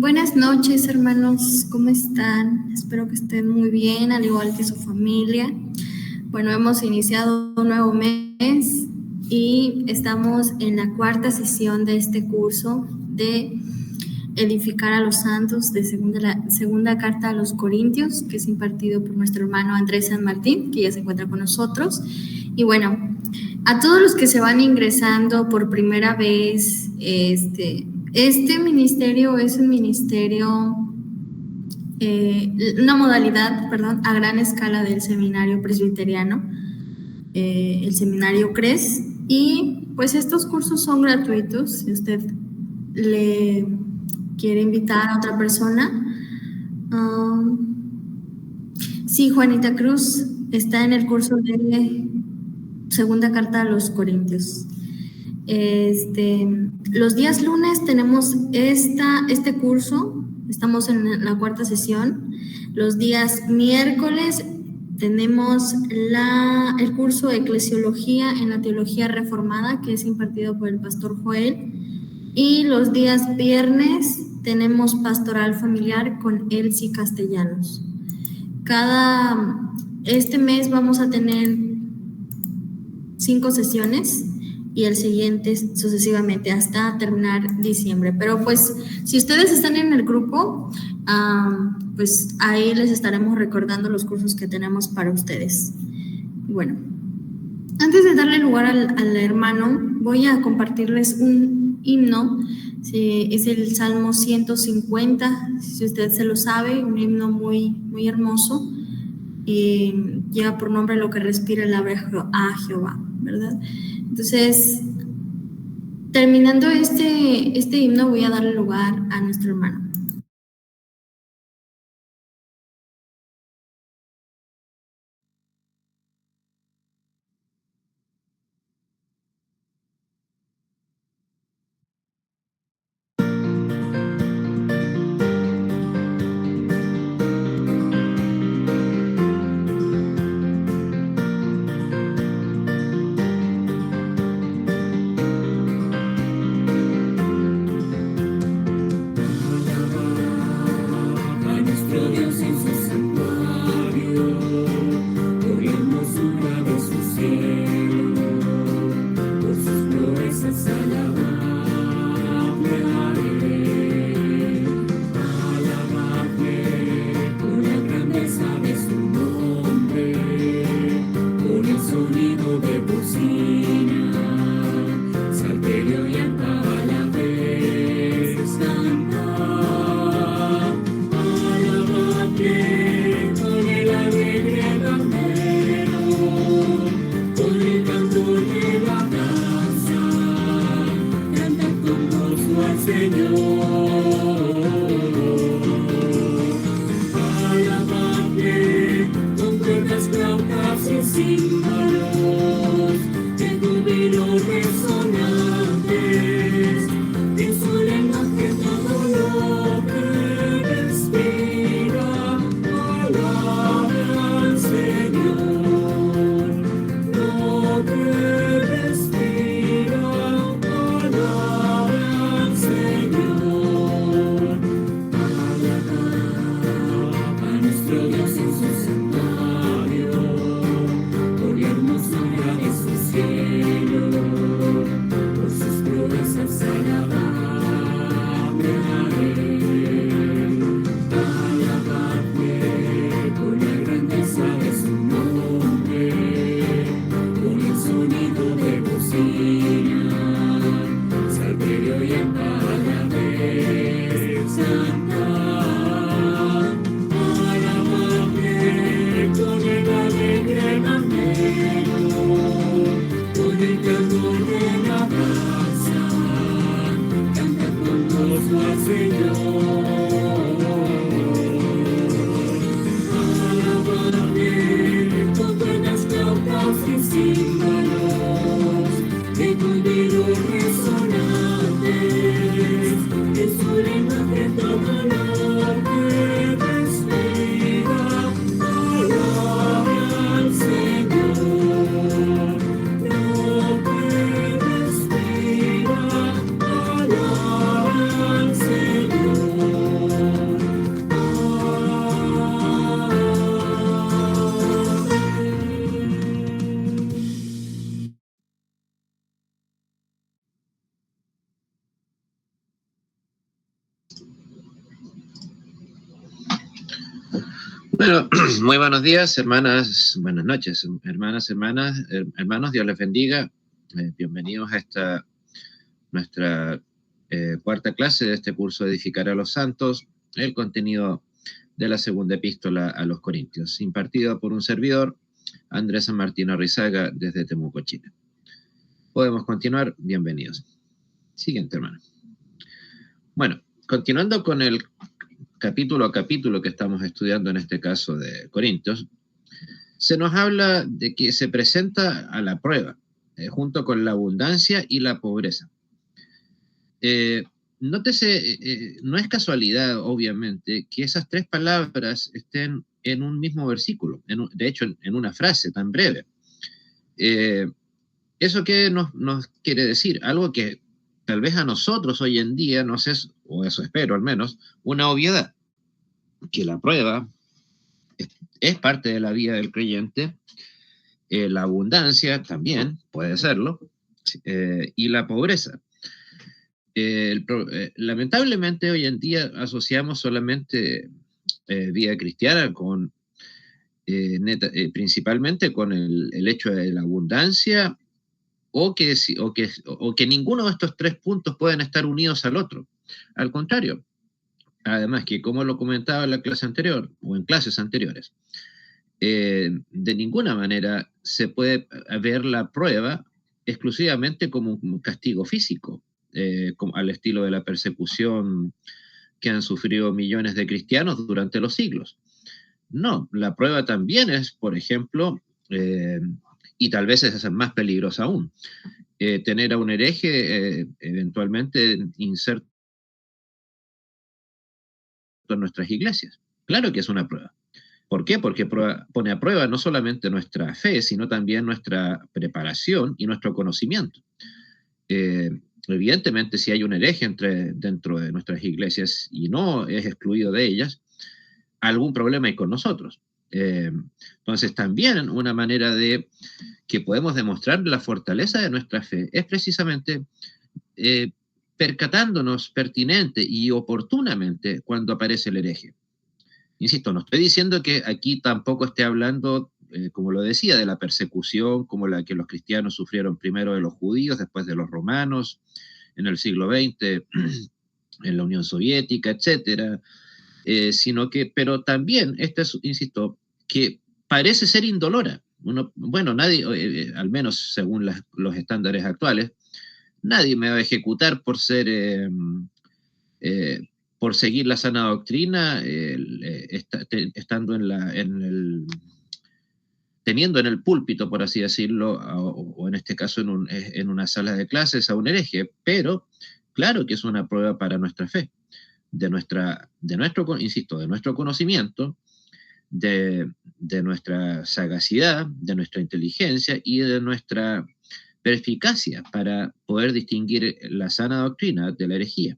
Buenas noches, hermanos, ¿cómo están? Espero que estén muy bien, al igual que su familia. Bueno, hemos iniciado un nuevo mes y estamos en la cuarta sesión de este curso de Edificar a los Santos de la segunda carta a los Corintios, que es impartido por nuestro hermano Andrés San Martín, que ya se encuentra con nosotros. Y bueno, a todos los que se van ingresando por primera vez, este ministerio es un ministerio, una modalidad, a gran escala del seminario presbiteriano, el seminario CRES, y pues estos cursos son gratuitos. Si usted le quiere invitar a otra persona. Sí, Juanita Cruz está en el curso de segunda carta a los Corintios. Los días lunes tenemos este curso, estamos en la cuarta sesión. Los días miércoles tenemos el curso de Eclesiología en la Teología Reformada, que es impartido por el pastor Joel. Y los días viernes tenemos Pastoral Familiar con Elsie Castellanos. Este mes vamos a tener 5 sesiones y el siguiente sucesivamente hasta terminar diciembre. Pero pues si ustedes están en el grupo, pues ahí les estaremos recordando los cursos que tenemos para ustedes. Y bueno, antes de darle lugar al hermano, voy a compartirles un himno. Sí, es el Salmo 150, si usted se lo sabe, un himno muy, muy hermoso. Lleva por nombre Lo que respira el ave a Jehová, ¿verdad? Entonces, terminando este himno, voy a darle lugar a nuestro hermano. Con Bueno, muy buenos días, hermanas, buenas noches, hermanas, hermanos, Dios les bendiga. Bienvenidos a esta nuestra cuarta clase de este curso Edificar a los Santos, el contenido de la segunda epístola a los Corintios, impartido por un servidor, Andrés San Martín Arrizaga, desde Temuco, Chile. Podemos continuar, bienvenidos. Siguiente, hermano. Bueno, continuando con el capítulo a capítulo que estamos estudiando en este caso de Corintios, se nos habla de que se presenta a la prueba, junto con la abundancia y la pobreza. Nótese, no es casualidad, obviamente, que esas tres palabras estén en un mismo versículo, de hecho, en una frase tan breve. ¿Eso qué nos quiere decir? Algo que tal vez a nosotros hoy en día nos es, o eso espero al menos, una obviedad, que la prueba es parte de la vida del creyente, la abundancia también puede serlo, y la pobreza. Lamentablemente hoy en día asociamos solamente vida cristiana con principalmente con el hecho de la abundancia o que ninguno de estos tres puntos pueden estar unidos al otro. Al contrario, además que como lo comentaba en la clase anterior o en clases anteriores, de ninguna manera se puede ver la prueba exclusivamente como un castigo físico, al estilo de la persecución que han sufrido millones de cristianos durante los siglos. No, la prueba también es, por ejemplo, y tal vez es más peligrosa aún, tener a un hereje eventualmente inserto en nuestras iglesias. Claro que es una prueba. ¿Por qué? Porque pone a prueba no solamente nuestra fe, sino también nuestra preparación y nuestro conocimiento. Evidentemente, si hay un hereje dentro de nuestras iglesias y no es excluido de ellas, algún problema hay con nosotros. Entonces, también una manera de que podemos demostrar la fortaleza de nuestra fe es precisamente percatándonos pertinente y oportunamente cuando aparece el hereje. Insisto, no estoy diciendo que aquí tampoco esté hablando, como lo decía, de la persecución como la que los cristianos sufrieron primero de los judíos, después de los romanos, en el siglo XX, en la Unión Soviética, etcétera, pero también, insisto, que parece ser indolora. Nadie, al menos según los estándares actuales, nadie me va a ejecutar por ser... por seguir la sana doctrina, estando teniendo en el púlpito, por así decirlo, o en este caso en una sala de clases a un hereje, pero claro que es una prueba para nuestra fe, de nuestro conocimiento, de nuestra sagacidad, de nuestra inteligencia y de nuestra perspicacia para poder distinguir la sana doctrina de la herejía.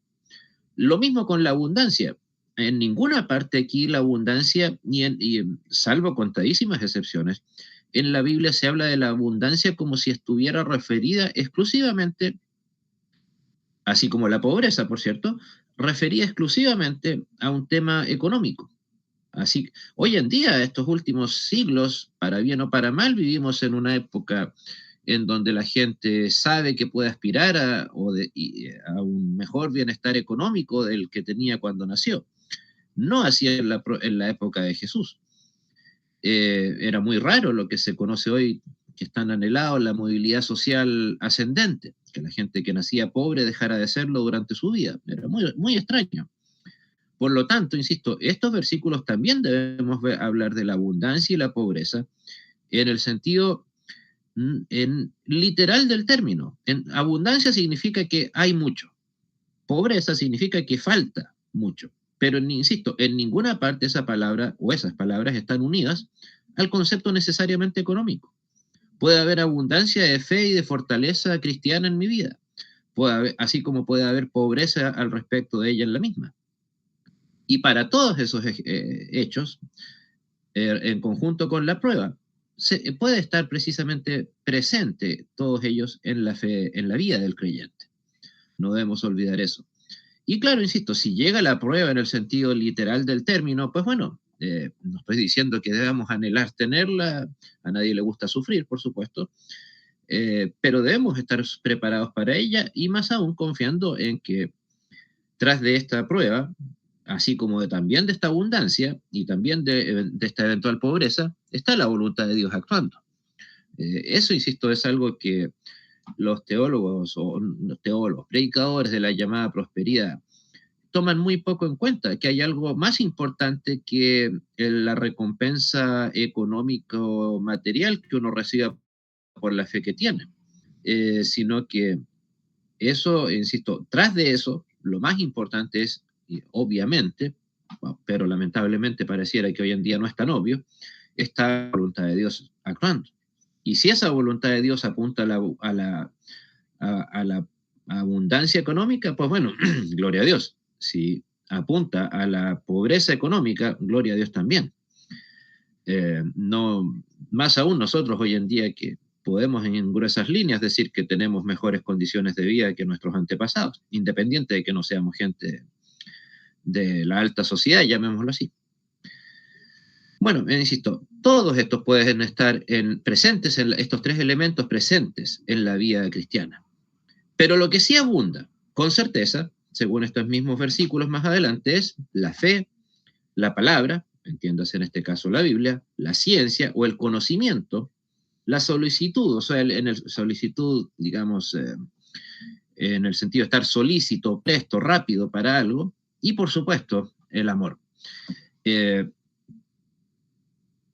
Lo mismo con la abundancia. En ninguna parte aquí la abundancia, salvo contadísimas excepciones, en la Biblia se habla de la abundancia como si estuviera referida exclusivamente, así como la pobreza, por cierto, refería exclusivamente a un tema económico. Así, hoy en día, estos últimos siglos, para bien o para mal, vivimos en una época en donde la gente sabe que puede aspirar a un mejor bienestar económico del que tenía cuando nació. No así en la época de Jesús. Era muy raro lo que se conoce hoy, que es tan anhelado, la movilidad social ascendente, que la gente que nacía pobre dejara de serlo durante su vida. Era muy, muy extraño. Por lo tanto, insisto, estos versículos también debemos hablar de la abundancia y la pobreza en el sentido literal del término. En abundancia significa que hay mucho. Pobreza significa que falta mucho. Pero, insisto, en ninguna parte esa palabra o esas palabras están unidas al concepto necesariamente económico. Puede haber abundancia de fe y de fortaleza cristiana en mi vida, así como puede haber pobreza al respecto de ella en la misma. Y para todos esos hechos, en conjunto con la prueba, puede estar precisamente presente todos ellos en la fe, en la vida del creyente. No debemos olvidar eso. Y claro, insisto, si llega la prueba en el sentido literal del término, pues bueno, no estoy diciendo que debamos anhelar tenerla, a nadie le gusta sufrir, por supuesto, pero debemos estar preparados para ella y más aún confiando en que tras de esta prueba, así como también de esta abundancia y también de esta eventual pobreza, está la voluntad de Dios actuando. Eso, insisto, es algo que los teólogos o los teólogos, predicadores de la llamada prosperidad, toman muy poco en cuenta, que hay algo más importante que la recompensa económico-material que uno reciba por la fe que tiene, sino que eso, insisto, tras de eso, lo más importante es, obviamente, pero lamentablemente pareciera que hoy en día no es tan obvio, está la voluntad de Dios actuando. Y si esa voluntad de Dios apunta a la abundancia económica, pues bueno, gloria a Dios. Si apunta a la pobreza económica, gloria a Dios también. No, más aún nosotros hoy en día que podemos en gruesas líneas decir que tenemos mejores condiciones de vida que nuestros antepasados, independiente de que no seamos gente de la alta sociedad, llamémoslo así. Bueno, insisto, todos estos pueden estar presentes, estos tres elementos presentes en la vida cristiana. Pero lo que sí abunda, con certeza, según estos mismos versículos más adelante, es la fe, la palabra, entiéndase en este caso la Biblia, la ciencia o el conocimiento, la solicitud, o sea, en el solicitud, digamos, en el sentido de estar solícito, presto, rápido para algo, y por supuesto, el amor.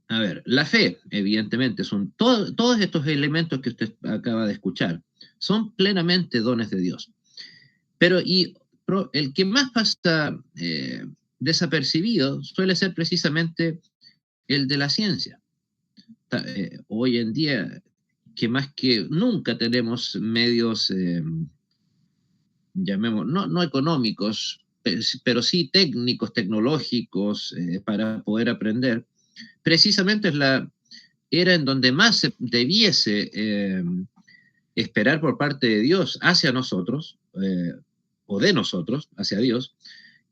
A ver, la fe, evidentemente, son todos estos elementos que usted acaba de escuchar, son plenamente dones de Dios. Pero el que más pasa desapercibido suele ser precisamente el de la ciencia. Hoy en día, que más que nunca tenemos medios, llamemos, no económicos, pero sí técnicos, tecnológicos, para poder aprender, precisamente es la era en donde más se debiese esperar por parte de Dios hacia nosotros, o de nosotros hacia Dios,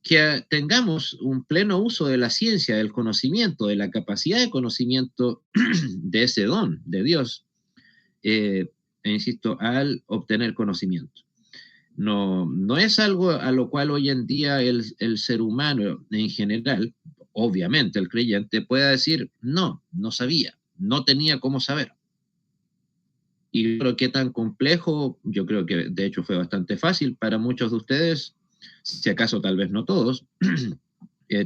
que tengamos un pleno uso de la ciencia, del conocimiento, de la capacidad de conocimiento de ese don de Dios, insisto, al obtener conocimiento. No es algo a lo cual hoy en día el ser humano en general, obviamente el creyente, pueda decir, no sabía, no tenía cómo saber. Y creo que tan complejo, yo creo que de hecho fue bastante fácil para muchos de ustedes, si acaso tal vez no todos,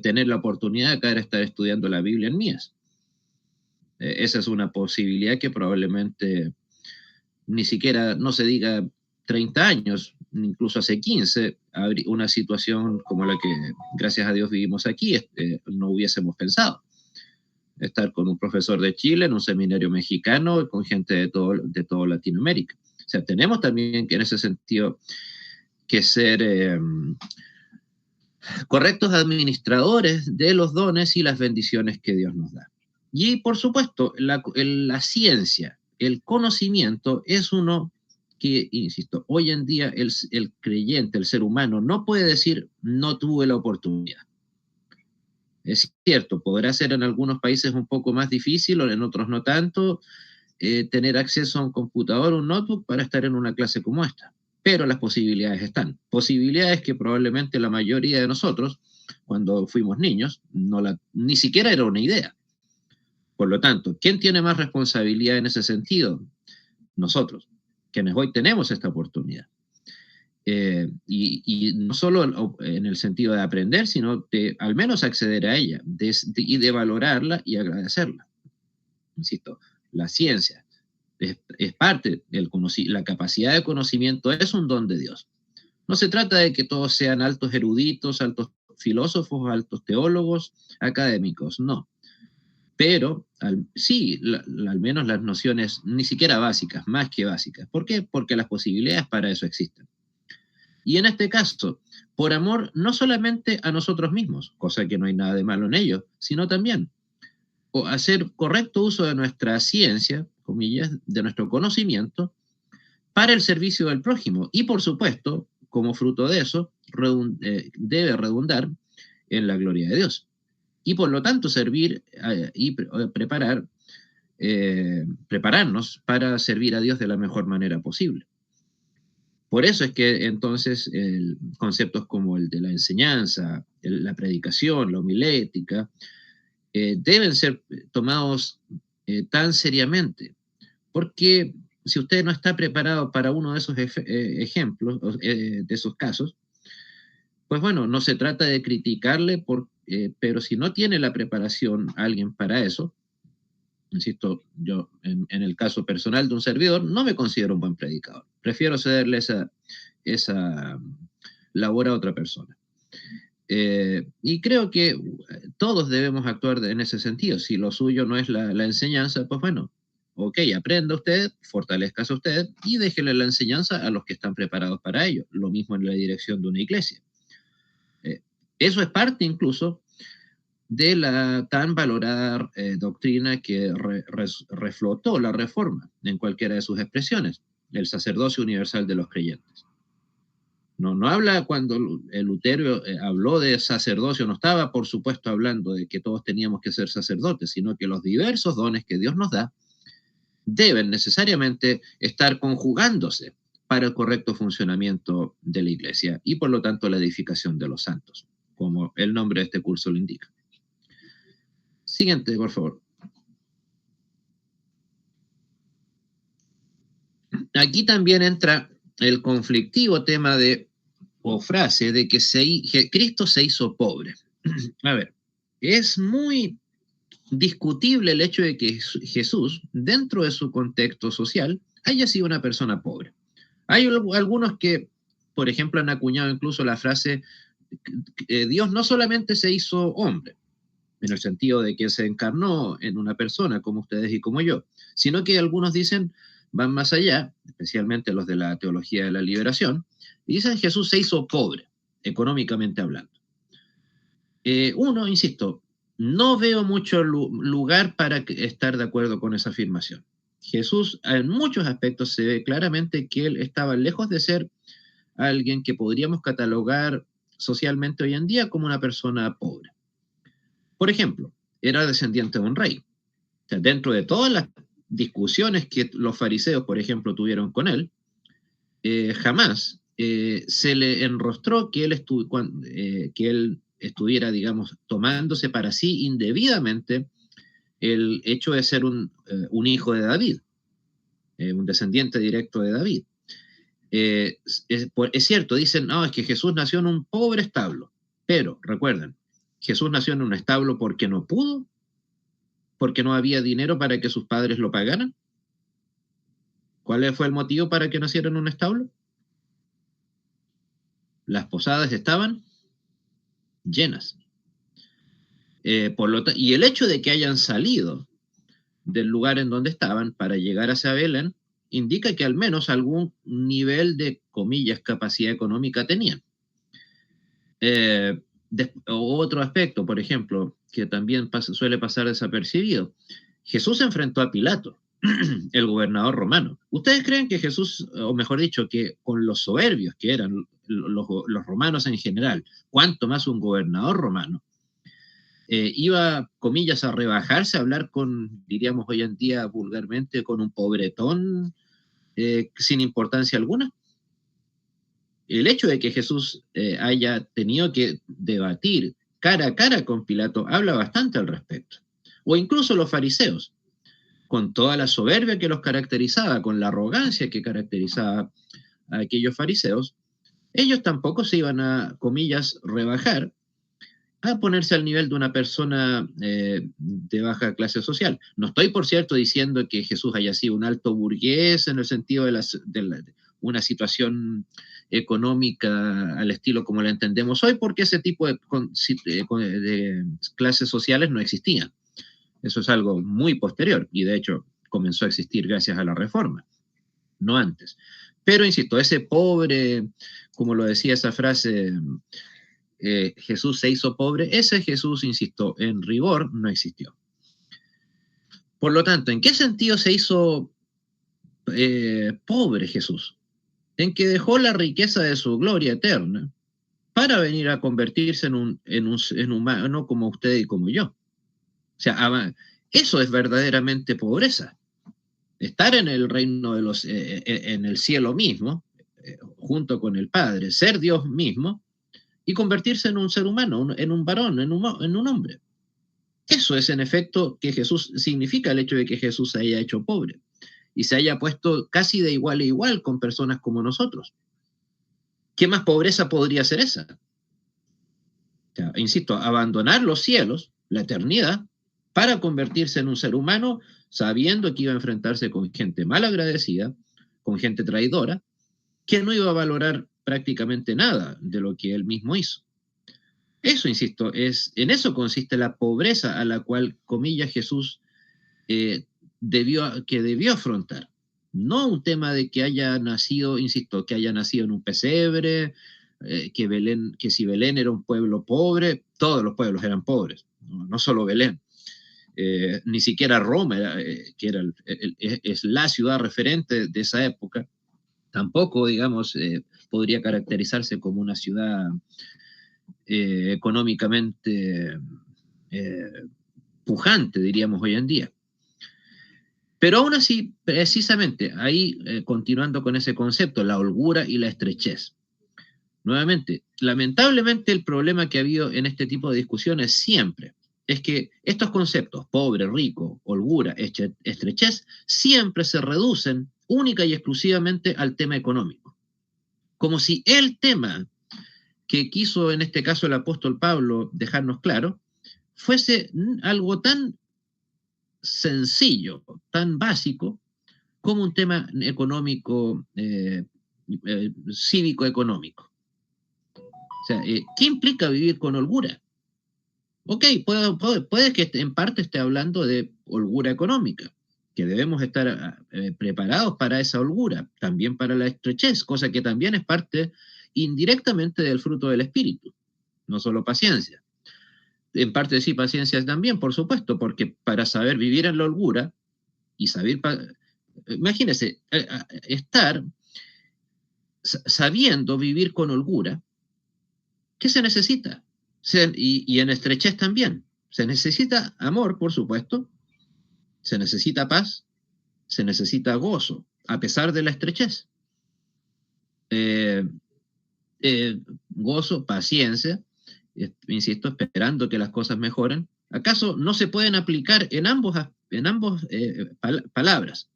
tener la oportunidad de caer a estar estudiando la Biblia en Mías. Esa es una posibilidad que probablemente ni siquiera, no se diga 30 años, incluso hace 15, una situación como la que gracias a Dios vivimos aquí, no hubiésemos pensado. Estar con un profesor de Chile en un seminario mexicano, con gente de todo Latinoamérica. O sea, tenemos también que en ese sentido que ser correctos administradores de los dones y las bendiciones que Dios nos da. Y por supuesto, la ciencia, el conocimiento es uno que, insisto, hoy en día el creyente, el ser humano, no puede decir no tuve la oportunidad. Es cierto, podrá ser en algunos países un poco más difícil o en otros no tanto, tener acceso a un computador o un notebook para estar en una clase como esta. Pero las posibilidades están. Posibilidades que probablemente la mayoría de nosotros, cuando fuimos niños, ni siquiera era una idea. Por lo tanto, ¿quién tiene más responsabilidad en ese sentido? Nosotros, quienes hoy tenemos esta oportunidad. Y no solo en el sentido de aprender, sino de al menos acceder a ella y de valorarla y agradecerla. Insisto, la ciencia es parte la capacidad de conocimiento es un don de Dios. No se trata de que todos sean altos eruditos, altos filósofos, altos teólogos, académicos, no. Pero sí, al menos las nociones ni siquiera básicas, más que básicas. ¿Por qué? Porque las posibilidades para eso existen. Y en este caso, por amor no solamente a nosotros mismos, cosa que no hay nada de malo en ello, sino también hacer correcto uso de nuestra ciencia, comillas, de nuestro conocimiento, para el servicio del prójimo. Y por supuesto, como fruto de eso, debe redundar en la gloria de Dios. y por lo tanto servir y prepararnos para servir a Dios de la mejor manera posible. Por eso es que entonces conceptos como el de la enseñanza, la predicación, la homilética, deben ser tomados tan seriamente, porque si usted no está preparado para uno de esos ejemplos, de esos casos, pues bueno, no se trata de criticarle, pero si no tiene la preparación alguien para eso, insisto, yo en el caso personal de un servidor no me considero un buen predicador. Prefiero cederle esa labor a otra persona. Y creo que todos debemos actuar en ese sentido. Si lo suyo no es la enseñanza, pues bueno, ok, aprenda usted, fortalezcase usted y déjele la enseñanza a los que están preparados para ello. Lo mismo en la dirección de una iglesia. Eso es parte incluso de la tan valorada doctrina que reflotó la Reforma en cualquiera de sus expresiones, el sacerdocio universal de los creyentes. No habla cuando Lutero habló de sacerdocio, no estaba por supuesto hablando de que todos teníamos que ser sacerdotes, sino que los diversos dones que Dios nos da deben necesariamente estar conjugándose para el correcto funcionamiento de la iglesia y por lo tanto la edificación de los santos, como el nombre de este curso lo indica. Siguiente, por favor. Aquí también entra el conflictivo tema o frase de que Cristo se hizo pobre. A ver, es muy discutible el hecho de que Jesús, dentro de su contexto social, haya sido una persona pobre. Hay algunos que, por ejemplo, han acuñado incluso la frase, Dios no solamente se hizo hombre, en el sentido de que se encarnó en una persona como ustedes y como yo, sino que algunos dicen, van más allá, especialmente los de la teología de la liberación, y dicen Jesús se hizo pobre, económicamente hablando. Insisto, no veo mucho lugar para estar de acuerdo con esa afirmación. Jesús, en muchos aspectos, se ve claramente que él estaba lejos de ser alguien que podríamos catalogar socialmente hoy en día como una persona pobre. Por ejemplo, era descendiente de un rey. O sea, dentro de todas las discusiones que los fariseos, por ejemplo, tuvieron con él, jamás se le enrostró que él estuviera, digamos, tomándose para sí indebidamente el hecho de ser un hijo de David, un descendiente directo de David. Es cierto, dicen, no, es que Jesús nació en un pobre establo, pero recuerden, Jesús nació en un establo porque no pudo, porque no había dinero para que sus padres lo pagaran. ¿Cuál fue el motivo para que naciera en un establo? Las posadas estaban llenas. Y el hecho de que hayan salido del lugar en donde estaban para llegar hacia Belén indica que al menos algún nivel de, comillas, capacidad económica tenían. Otro aspecto, por ejemplo, que también suele pasar desapercibido. Jesús se enfrentó a Pilato, el gobernador romano. ¿Ustedes creen que Jesús, o mejor dicho, que con los soberbios que eran los romanos en general, cuanto más un gobernador romano, iba, comillas, a rebajarse, a hablar con, diríamos hoy en día vulgarmente, con un pobretón sin importancia alguna? El hecho de que Jesús haya tenido que debatir cara a cara con Pilato habla bastante al respecto. O incluso los fariseos, con toda la soberbia que los caracterizaba, con la arrogancia que caracterizaba a aquellos fariseos, ellos tampoco se iban a, comillas, rebajar a ponerse al nivel de una persona de baja clase social. No estoy, por cierto, diciendo que Jesús haya sido un alto burgués en el sentido de una situación económica al estilo como la entendemos hoy, porque ese tipo de clases sociales no existían. Eso es algo muy posterior y de hecho comenzó a existir gracias a la Reforma, no antes. Pero insisto, ese pobre, como lo decía esa frase, Jesús se hizo pobre, ese Jesús, insisto, en rigor no existió. Por lo tanto, ¿en qué sentido se hizo pobre Jesús? En que dejó la riqueza de su gloria eterna para venir a convertirse en un humano como usted y como yo. O sea, eso es verdaderamente pobreza. Estar en el reino de los, en el cielo mismo, junto con el Padre, ser Dios mismo, y convertirse en un ser humano, en un varón, en un hombre. Eso es en efecto que Jesús significa el hecho de que Jesús se haya hecho pobre y se haya puesto casi de igual a igual con personas como nosotros. ¿Qué más pobreza podría ser esa? O sea, insisto, abandonar los cielos, la eternidad, para convertirse en un ser humano sabiendo que iba a enfrentarse con gente mal agradecida, con gente traidora, que no iba a valorar prácticamente nada de lo que él mismo hizo. Eso, insisto, en eso consiste la pobreza a la cual, comillas, Jesús debió afrontar. No un tema de que haya nacido, insisto, que haya nacido en un pesebre, que si Belén era un pueblo pobre, todos los pueblos eran pobres, no solo Belén. Ni siquiera Roma, que es la ciudad referente de esa época, tampoco, digamos, podría caracterizarse como una ciudad económicamente pujante, diríamos hoy en día. Pero aún así, precisamente, ahí, continuando con ese concepto, la holgura y la estrechez. Nuevamente, lamentablemente el problema que ha habido en este tipo de discusiones siempre es que estos conceptos, pobre, rico, holgura, estrechez, siempre se reducen única y exclusivamente al tema económico. Como si el tema que quiso en este caso el apóstol Pablo dejarnos claro, fuese algo tan sencillo, tan básico, como un tema económico, cívico-económico. O sea, ¿qué implica vivir con holgura? Ok, puede que en parte esté hablando de holgura económica, que debemos estar preparados para esa holgura, también para la estrechez, cosa que también es parte indirectamente del fruto del espíritu, no solo paciencia. En parte sí, paciencia también, por supuesto, porque para saber vivir en la holgura y saber, imagínense, estar sabiendo vivir con holgura, ¿qué se necesita? Y en estrechez también. Se necesita amor, por supuesto, se necesita paz, se necesita gozo, a pesar de la estrechez. Gozo, paciencia, insisto, esperando que las cosas mejoren. ¿Acaso no se pueden aplicar en ambos palabras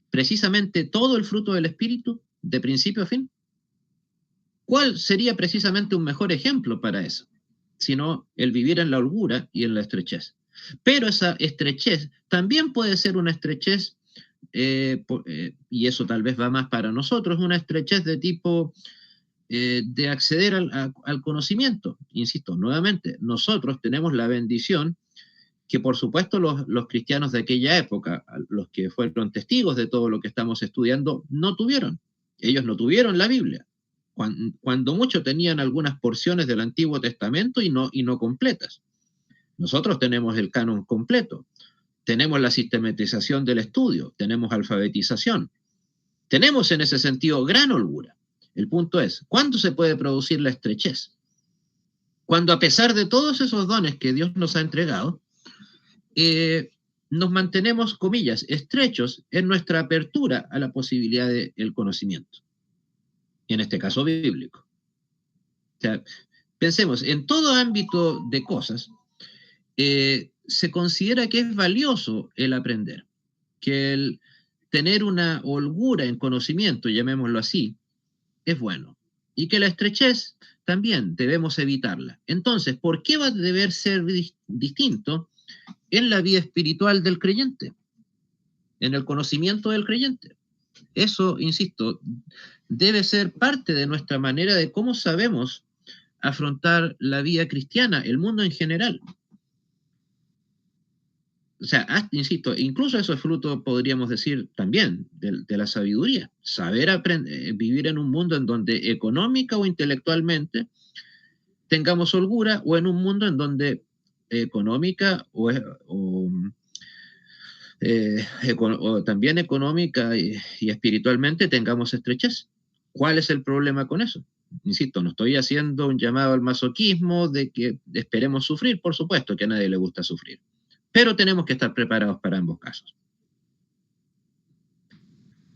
precisamente todo el fruto del Espíritu, de principio a fin? ¿Cuál sería precisamente un mejor ejemplo para eso? Sino el vivir en la holgura y en la estrechez. Pero esa estrechez también puede ser una estrechez, y eso tal vez va más para nosotros, una estrechez de tipo de acceder al conocimiento. Insisto, nuevamente, nosotros tenemos la bendición que por supuesto los cristianos de aquella época, los que fueron testigos de todo lo que estamos estudiando, no tuvieron. Ellos no tuvieron la Biblia. Cuando mucho tenían algunas porciones del Antiguo Testamento y no completas. Nosotros tenemos el canon completo, tenemos la sistematización del estudio, tenemos alfabetización, tenemos en ese sentido gran holgura. El punto es, ¿cuándo se puede producir la estrechez? Cuando a pesar de todos esos dones que Dios nos ha entregado, nos mantenemos, comillas, estrechos en nuestra apertura a la posibilidad del conocimiento, en este caso bíblico. O sea, pensemos, en todo ámbito de cosas, se considera que es valioso el aprender, que el tener una holgura en conocimiento, llamémoslo así, es bueno, y que la estrechez también debemos evitarla. Entonces, ¿por qué va a deber ser distinto en la vida espiritual del creyente, en el conocimiento del creyente? Eso, insisto, debe ser parte de nuestra manera de cómo sabemos afrontar la vida cristiana, el mundo en general. O sea, insisto, incluso eso es fruto, podríamos decir, también de la sabiduría. Saber vivir en un mundo en donde económica o intelectualmente tengamos holgura, o en un mundo en donde económica o también económica y espiritualmente tengamos estrechez. ¿Cuál es el problema con eso? Insisto, no estoy haciendo un llamado al masoquismo de que esperemos sufrir, por supuesto que a nadie le gusta sufrir, pero tenemos que estar preparados para ambos casos.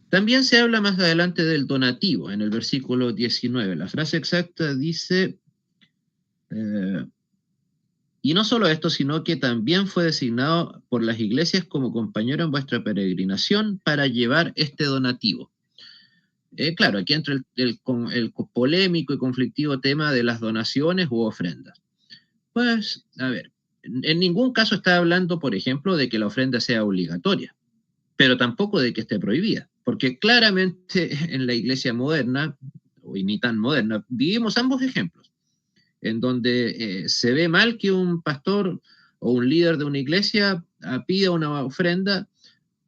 También se habla más adelante del donativo, en el versículo 19. La frase exacta dice, y no solo esto, sino que también fue designado por las iglesias como compañero en vuestra peregrinación para llevar este donativo. Claro, aquí entra el polémico y conflictivo tema de las donaciones u ofrendas. Pues, a ver, en ningún caso está hablando, por ejemplo, de que la ofrenda sea obligatoria, pero tampoco de que esté prohibida, porque claramente en la iglesia moderna, y ni tan moderna, vivimos ambos ejemplos, en donde se ve mal que un pastor o un líder de una iglesia pida una ofrenda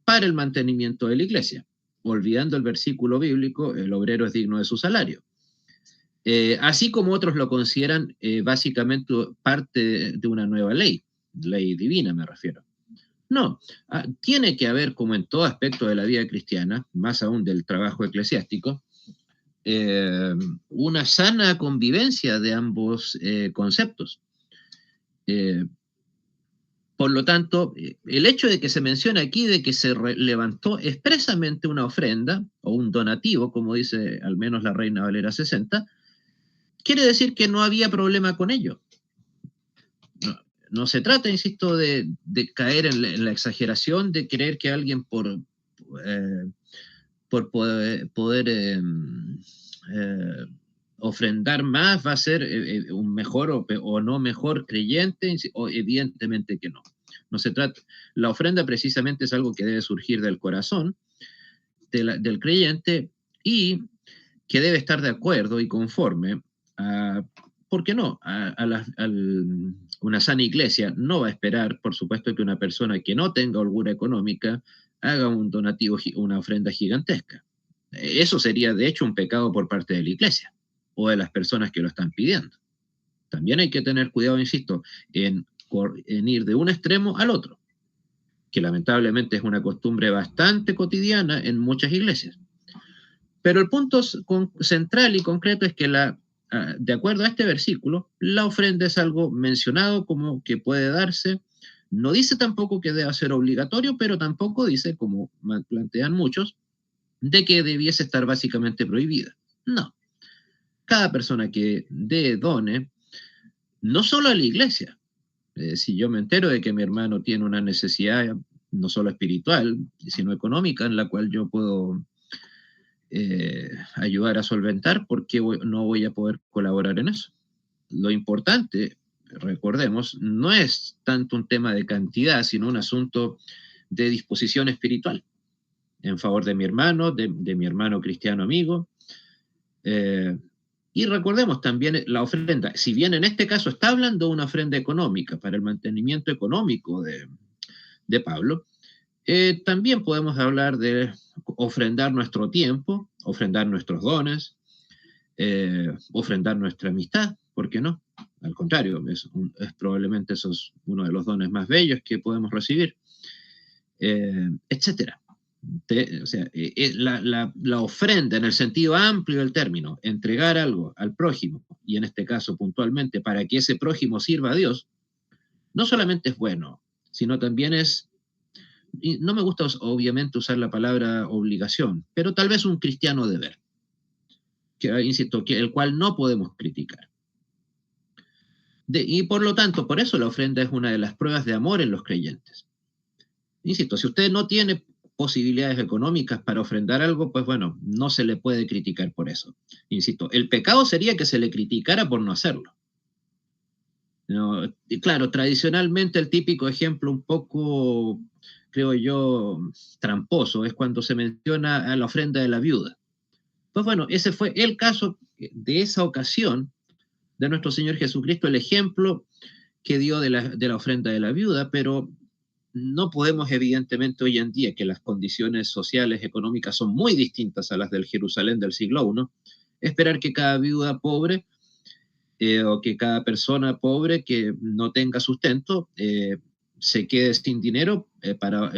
para el mantenimiento de la iglesia, olvidando el versículo bíblico, el obrero es digno de su salario. Así como otros lo consideran básicamente parte de una nueva ley divina me refiero. No, tiene que haber, como en todo aspecto de la vida cristiana, más aún del trabajo eclesiástico, una sana convivencia de ambos conceptos. Por lo tanto, el hecho de que se menciona aquí de que se levantó expresamente una ofrenda o un donativo, como dice al menos la Reina Valera 60, quiere decir que no había problema con ello. No se trata, insisto, de caer en la exageración de creer que alguien por poder ofrendar más va a ser un mejor o no mejor creyente, o evidentemente que no. No se trata, la ofrenda precisamente es algo que debe surgir del corazón del creyente y que debe estar de acuerdo y conforme a, ¿por qué no?, una sana iglesia no va a esperar, por supuesto, que una persona que no tenga holgura económica haga un donativo, una ofrenda gigantesca. Eso sería, de hecho, un pecado por parte de la iglesia o de las personas que lo están pidiendo. También hay que tener cuidado, insisto, en ir de un extremo al otro, que lamentablemente es una costumbre bastante cotidiana en muchas iglesias. Pero el punto central y concreto es que de acuerdo a este versículo, la ofrenda es algo mencionado como que puede darse. No dice tampoco que deba ser obligatorio, pero tampoco dice, como plantean muchos, de que debiese estar básicamente prohibida. No. Cada persona que done, no solo a la iglesia. Si yo me entero de que mi hermano tiene una necesidad no solo espiritual, sino económica, en la cual yo puedo ayudar a solventar, ¿por qué no voy a poder colaborar en eso? Lo importante, recordemos, no es tanto un tema de cantidad, sino un asunto de disposición espiritual en favor de mi hermano, de mi hermano cristiano amigo. Y recordemos también la ofrenda, si bien en este caso está hablando de una ofrenda económica para el mantenimiento económico de Pablo, también podemos hablar de ofrendar nuestro tiempo, ofrendar nuestros dones, ofrendar nuestra amistad, ¿por qué no? Al contrario, probablemente eso es uno de los dones más bellos que podemos recibir, etcétera. O sea, la ofrenda en el sentido amplio del término, entregar algo al prójimo, y en este caso puntualmente para que ese prójimo sirva a Dios, no solamente es bueno, sino también es, y no me gusta obviamente usar la palabra obligación, pero tal vez un cristiano deber, que, insisto, el cual no podemos criticar. Y por lo tanto, por eso la ofrenda es una de las pruebas de amor en los creyentes. Insisto, si usted no tiene posibilidades económicas para ofrendar algo, pues bueno, no se le puede criticar por eso. Insisto, el pecado sería que se le criticara por no hacerlo. No, y claro, tradicionalmente el típico ejemplo un poco, creo yo, tramposo es cuando se menciona a la ofrenda de la viuda. Pues bueno, ese fue el caso de esa ocasión de nuestro Señor Jesucristo, el ejemplo que dio de la ofrenda de la viuda, pero no podemos evidentemente hoy en día, que las condiciones sociales, económicas son muy distintas a las del Jerusalén del siglo I, esperar que cada viuda pobre o que cada persona pobre que no tenga sustento se quede sin dinero para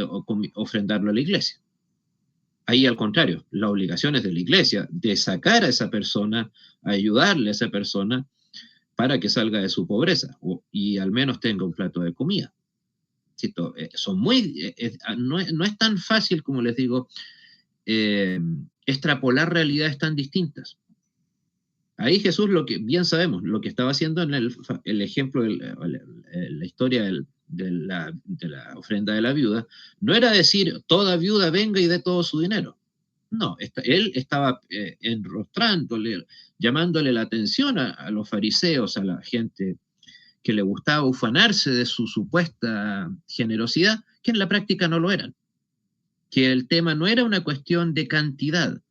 ofrendarlo a la iglesia. Ahí al contrario, la obligación es de la iglesia, de sacar a esa persona, ayudarle a esa persona para que salga de su pobreza y al menos tenga un plato de comida. Son no es tan fácil, como les digo, extrapolar realidades tan distintas. Ahí Jesús, lo que bien sabemos, lo que estaba haciendo en el ejemplo, la historia de la ofrenda de la viuda, no era decir, toda viuda venga y dé todo su dinero. No, él estaba enrostrándole, llamándole la atención a los fariseos, a la gente que le gustaba ufanarse de su supuesta generosidad, que en la práctica no lo eran. Que el tema no era una cuestión de cantidad,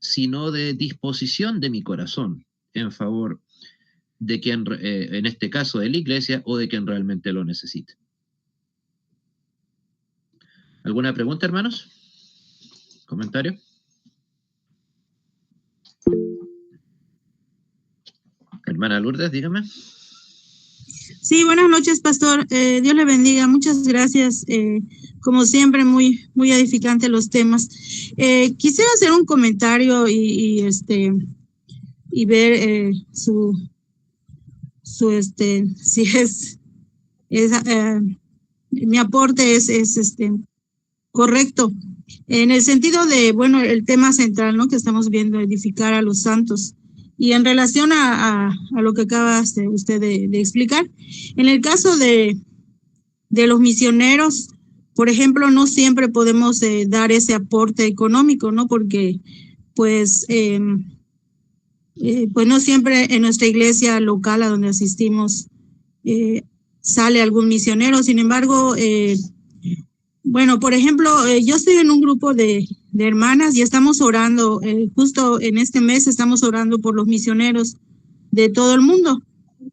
sino de disposición de mi corazón en favor de quien, en este caso de la iglesia, o de quien realmente lo necesite. ¿Alguna pregunta, hermanos? ¿Comentario? Hermana Lourdes, dígame. Sí, buenas noches, pastor. Dios le bendiga. Muchas gracias. Como siempre, muy edificante los temas. Quisiera hacer un comentario y ver si es mi aporte es correcto. En el sentido de, bueno, el tema central, ¿no? Que estamos viendo, edificar a los santos. Y en relación a lo que acaba usted de explicar, en el caso de los misioneros, por ejemplo, no siempre podemos dar ese aporte económico, ¿no? Porque, pues no siempre en nuestra iglesia local a donde asistimos sale algún misionero. Sin embargo, bueno, por ejemplo, yo estoy en un grupo de hermanas y estamos orando, justo en este mes estamos orando por los misioneros de todo el mundo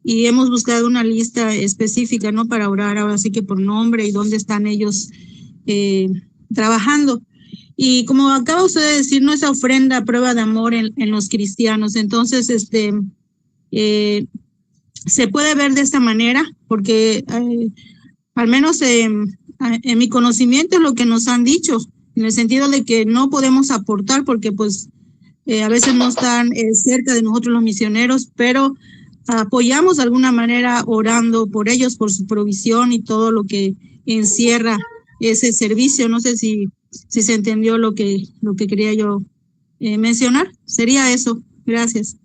y hemos buscado una lista específica, ¿no? Para orar ahora sí que por nombre y dónde están ellos trabajando. Y como acaba usted de decir, no, esa ofrenda, prueba de amor en los cristianos. Entonces, se puede ver de esta manera, porque al menos en mi conocimiento es lo que nos han dicho, en el sentido de que no podemos aportar porque pues a veces no están cerca de nosotros los misioneros, pero apoyamos de alguna manera orando por ellos, por su provisión y todo lo que encierra ese servicio. No sé si se entendió lo que quería yo mencionar. Sería eso. Gracias.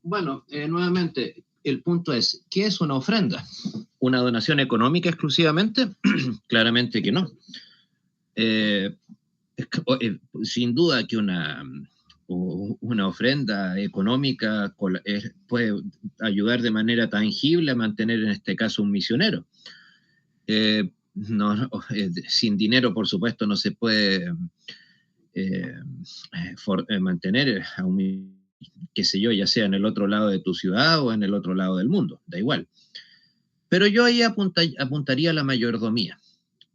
Bueno, nuevamente, el punto es, ¿qué es una ofrenda? ¿Una donación económica exclusivamente? Claramente que no. Sin duda que una ofrenda económica puede ayudar de manera tangible a mantener, en este caso, un misionero. Sin dinero, por supuesto, no se puede mantener a un, qué sé yo, ya sea en el otro lado de tu ciudad o en el otro lado del mundo, da igual. Pero yo ahí apuntaría a la mayordomía.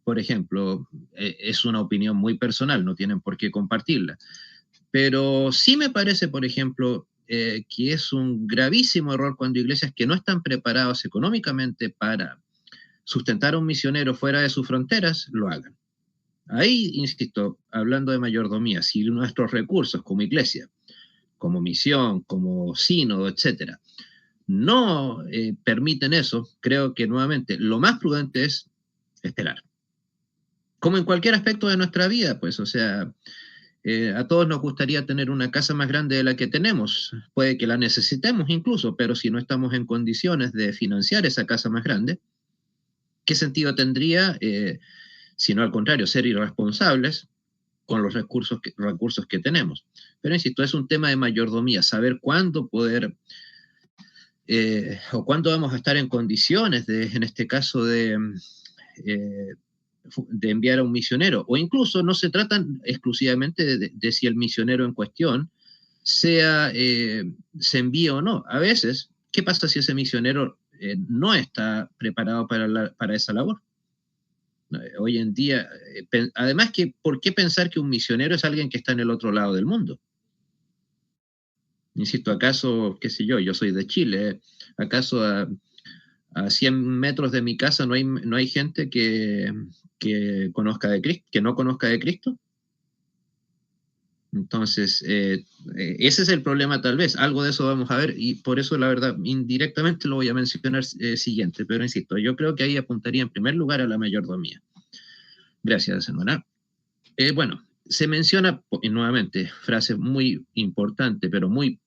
Por ejemplo, es una opinión muy personal, no tienen por qué compartirla. Pero sí me parece, por ejemplo, que es un gravísimo error cuando iglesias que no están preparadas económicamente para sustentar a un misionero fuera de sus fronteras, lo hagan. Ahí, insisto, hablando de mayordomía, si nuestros recursos como iglesia, como misión, como sínodo, etcétera, no permiten eso, creo que nuevamente lo más prudente es esperar. Como en cualquier aspecto de nuestra vida, pues, o sea, a todos nos gustaría tener una casa más grande de la que tenemos, puede que la necesitemos incluso, pero si no estamos en condiciones de financiar esa casa más grande, ¿qué sentido tendría, sino al contrario, ser irresponsables con los recursos que tenemos? Pero insisto, es un tema de mayordomía, saber cuándo poder, o cuándo vamos a estar en condiciones de, en este caso, de enviar a un misionero, o incluso no se trata exclusivamente de si el misionero en cuestión se envía o no. A veces, ¿qué pasa si ese misionero no está preparado para esa labor? Hoy en día, además, ¿por qué pensar que un misionero es alguien que está en el otro lado del mundo? Insisto, ¿acaso, qué sé yo soy de Chile, acaso A 100 metros de mi casa no hay gente que conozca de Cristo, que no conozca de Cristo. Entonces, ese es el problema tal vez, algo de eso vamos a ver, y por eso la verdad, indirectamente lo voy a mencionar siguiente, pero insisto, yo creo que ahí apuntaría en primer lugar a la mayordomía. Gracias, hermana. Bueno, se menciona, y nuevamente, frase muy importante, pero muy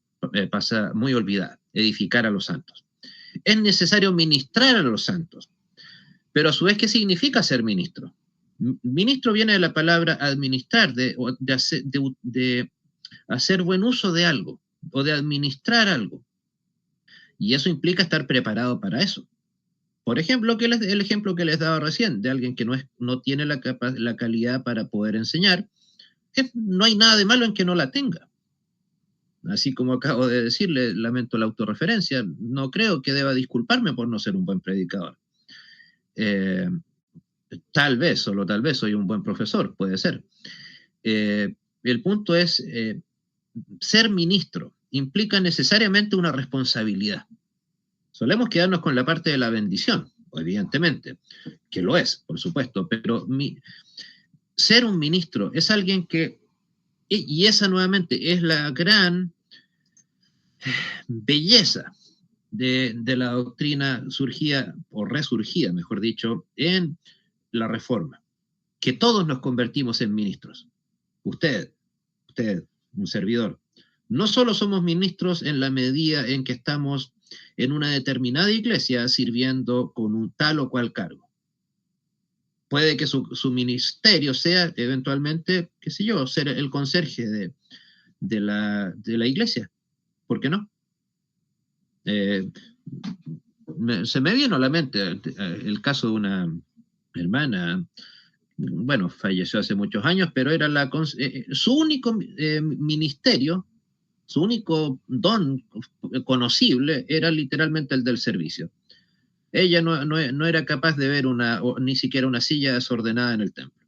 olvidada, edificar a los santos. Es necesario ministrar a los santos, pero a su vez, ¿qué significa ser ministro? Ministro viene de la palabra administrar, de hacer buen uso de algo, o de administrar algo. Y eso implica estar preparado para eso. Por ejemplo, el ejemplo que les daba recién, de alguien que no tiene la calidad para poder enseñar, no hay nada de malo en que no la tenga. Así como acabo de decirle, lamento la autorreferencia, no creo que deba disculparme por no ser un buen predicador. Tal vez, solo tal vez, soy un buen profesor, puede ser. El punto es, ser ministro implica necesariamente una responsabilidad. Solemos quedarnos con la parte de la bendición, evidentemente, que lo es, por supuesto, pero ser un ministro es alguien que, y esa nuevamente es la gran belleza de la doctrina surgida, o resurgida, mejor dicho, en la Reforma, que todos nos convertimos en ministros. Usted, un servidor, no solo somos ministros en la medida en que estamos en una determinada iglesia sirviendo con un tal o cual cargo. Puede que su ministerio sea eventualmente, qué sé yo, ser el conserje de la iglesia. ¿Por qué no? Se me vino a la mente el caso de una hermana, bueno, falleció hace muchos años, pero era su único ministerio, su único don conocible era literalmente el del servicio. Ella no era capaz de ver ni siquiera una silla desordenada en el templo.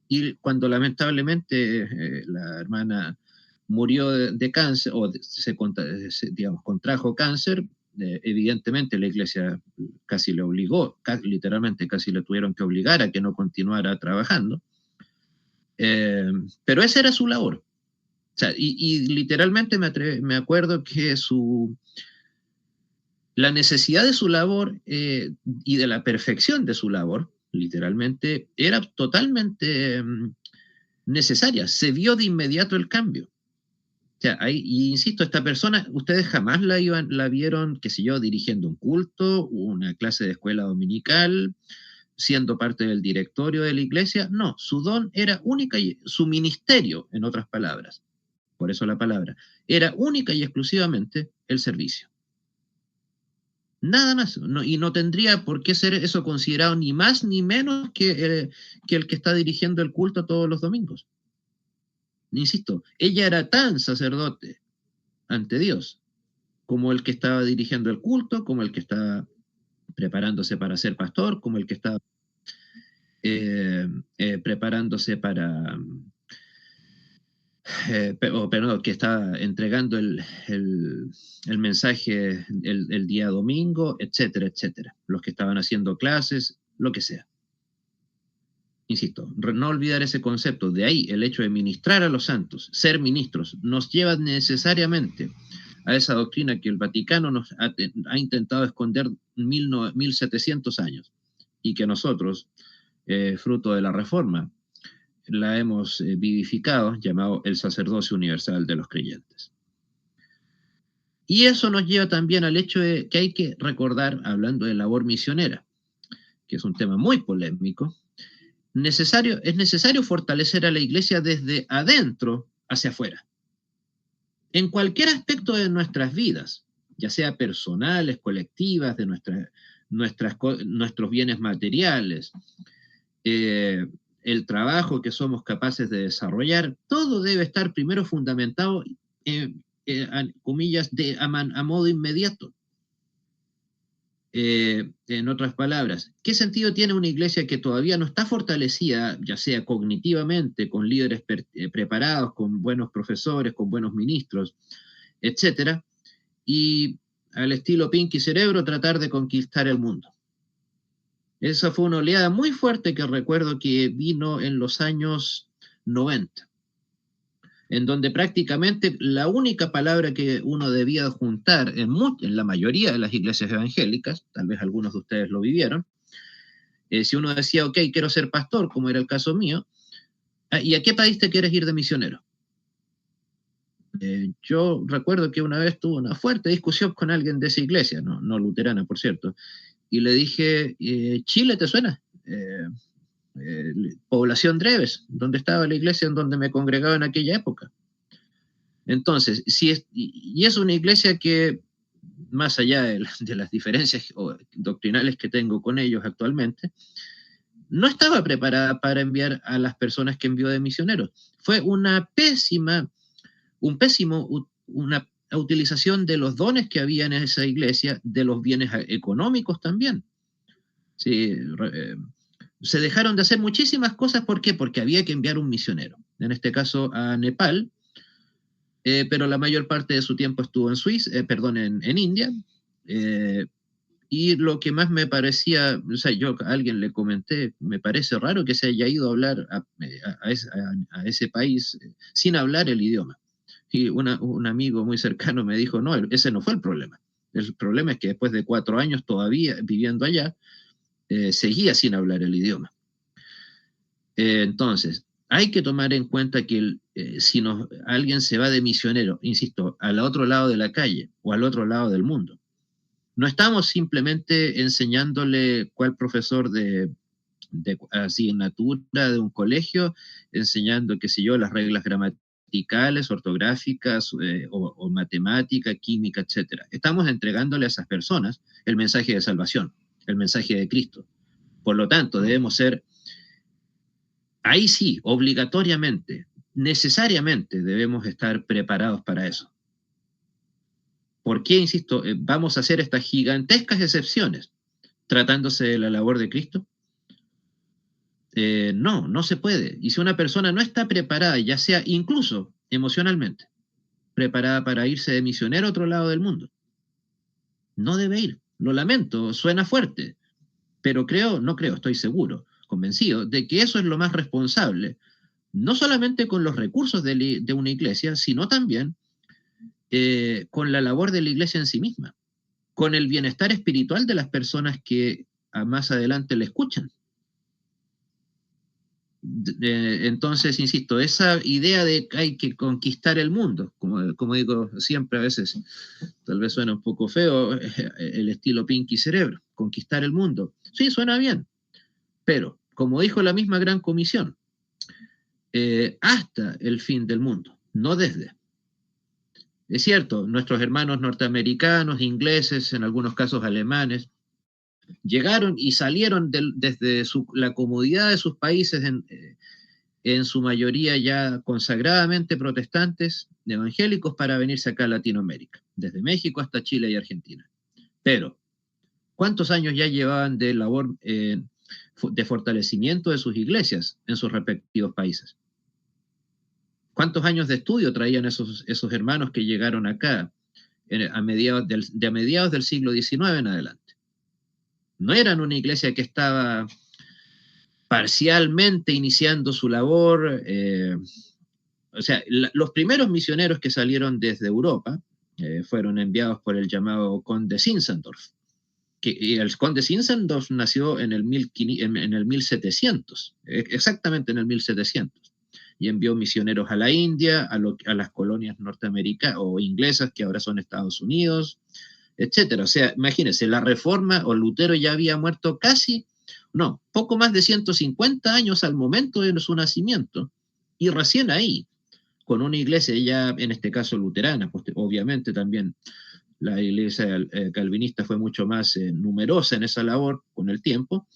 Y cuando lamentablemente la hermana murió de cáncer, o contrajo cáncer, evidentemente la iglesia casi le obligó, literalmente casi le tuvieron que obligar a que no continuara trabajando. Pero esa era su labor. O sea, y literalmente me acuerdo que la necesidad de su labor y de la perfección de su labor, literalmente, era totalmente necesaria. Se vio de inmediato el cambio. O sea, y insisto, esta persona, ustedes jamás la vieron, qué sé yo, dirigiendo un culto, una clase de escuela dominical, siendo parte del directorio de la iglesia. No, su don era única, su ministerio, en otras palabras, por eso la palabra, era única y exclusivamente el servicio. Nada más, y no tendría por qué ser eso considerado ni más ni menos que el que está dirigiendo el culto todos los domingos. Insisto, ella era tan sacerdote ante Dios como el que estaba dirigiendo el culto, como el que estaba preparándose para ser pastor, como el que estaba preparándose para... perdón, que está entregando el mensaje el día domingo, etcétera, etcétera. Los que estaban haciendo clases, lo que sea. Insisto, no olvidar ese concepto. De ahí el hecho de ministrar a los santos, ser ministros, nos lleva necesariamente a esa doctrina que el Vaticano nos ha intentado esconder 1700 años y que nosotros, fruto de la Reforma, la hemos vivificado, llamado el sacerdocio universal de los creyentes. Y eso nos lleva también al hecho de que hay que recordar, hablando de labor misionera, que es un tema muy polémico, es necesario fortalecer a la iglesia desde adentro hacia afuera. En cualquier aspecto de nuestras vidas, ya sea personales, colectivas, de nuestros bienes materiales, el trabajo que somos capaces de desarrollar, todo debe estar primero fundamentado, comillas, a modo inmediato. En otras palabras, ¿qué sentido tiene una iglesia que todavía no está fortalecida, ya sea cognitivamente, con líderes preparados, con buenos profesores, con buenos ministros, etcétera? Y al estilo Pinky Cerebro, tratar de conquistar el mundo. Esa fue una oleada muy fuerte que recuerdo que vino en los años 90, en donde prácticamente la única palabra que uno debía juntar en la mayoría de las iglesias evangélicas, tal vez algunos de ustedes lo vivieron, si uno decía, ok, quiero ser pastor, como era el caso mío, ¿y a qué país te quieres ir de misionero? Yo recuerdo que una vez tuve una fuerte discusión con alguien de esa iglesia, no luterana, por cierto, y le dije, ¿Chile te suena? Población Dreves, donde estaba la iglesia en donde me congregaba en aquella época. Entonces, y es una iglesia que, más allá de las diferencias doctrinales que tengo con ellos actualmente, no estaba preparada para enviar a las personas que envió de misioneros. Fue una utilización de los dones que había en esa iglesia, de los bienes económicos también. Sí, se dejaron de hacer muchísimas cosas. ¿Por qué? Porque había que enviar un misionero, en este caso a Nepal, pero la mayor parte de su tiempo estuvo en India, y lo que más me parecía, o sea, yo a alguien le comenté, me parece raro que se haya ido a hablar a ese país sin hablar el idioma. Y un amigo muy cercano me dijo, no, ese no fue el problema. El problema es que después de 4 años todavía viviendo allá, seguía sin hablar el idioma. Entonces, hay que tomar en cuenta que si alguien se va de misionero, insisto, al otro lado de la calle o al otro lado del mundo, no estamos simplemente enseñándole cuál profesor de asignatura de un colegio, enseñando, qué sé yo, las reglas gramaticales, ortográficas, o matemática, química, etc. Estamos entregándole a esas personas el mensaje de salvación, el mensaje de Cristo. Por lo tanto, debemos ser, ahí sí, obligatoriamente, necesariamente debemos estar preparados para eso. ¿Por qué, insisto, vamos a hacer estas gigantescas excepciones tratándose de la labor de Cristo? No se puede. Y si una persona no está preparada, ya sea incluso emocionalmente, preparada para irse de misionero a otro lado del mundo, no debe ir. Lo lamento, suena fuerte, pero estoy seguro, convencido, de que eso es lo más responsable, no solamente con los recursos de una iglesia, sino también con la labor de la iglesia en sí misma, con el bienestar espiritual de las personas que más adelante le escuchan. Entonces, insisto, esa idea de que hay que conquistar el mundo, como digo siempre, a veces tal vez suena un poco feo, el estilo Pinky Cerebro, conquistar el mundo. Sí, suena bien, pero como dijo la misma Gran Comisión, hasta el fin del mundo, no desde. Es cierto, nuestros hermanos norteamericanos, ingleses, en algunos casos alemanes, llegaron y salieron desde la comodidad de sus países, en su mayoría ya consagradamente protestantes, evangélicos, para venirse acá a Latinoamérica, desde México hasta Chile y Argentina. Pero, ¿cuántos años ya llevaban de labor de fortalecimiento de sus iglesias en sus respectivos países? ¿Cuántos años de estudio traían esos hermanos que llegaron acá a mediados del siglo XIX en adelante? No eran una iglesia que estaba parcialmente iniciando su labor. O sea, los primeros misioneros que salieron desde Europa fueron enviados por el llamado conde Zinzendorf. Y el conde Zinzendorf nació en el 1700, exactamente en el 1700. Y envió misioneros a la India, a las colonias norteamericanas o inglesas, que ahora son Estados Unidos, etcétera. O sea, imagínense, la Reforma o Lutero ya había muerto poco más de 150 años al momento de su nacimiento, y recién ahí, con una iglesia ya, en este caso luterana, pues obviamente también la iglesia calvinista fue mucho más numerosa en esa labor con el tiempo,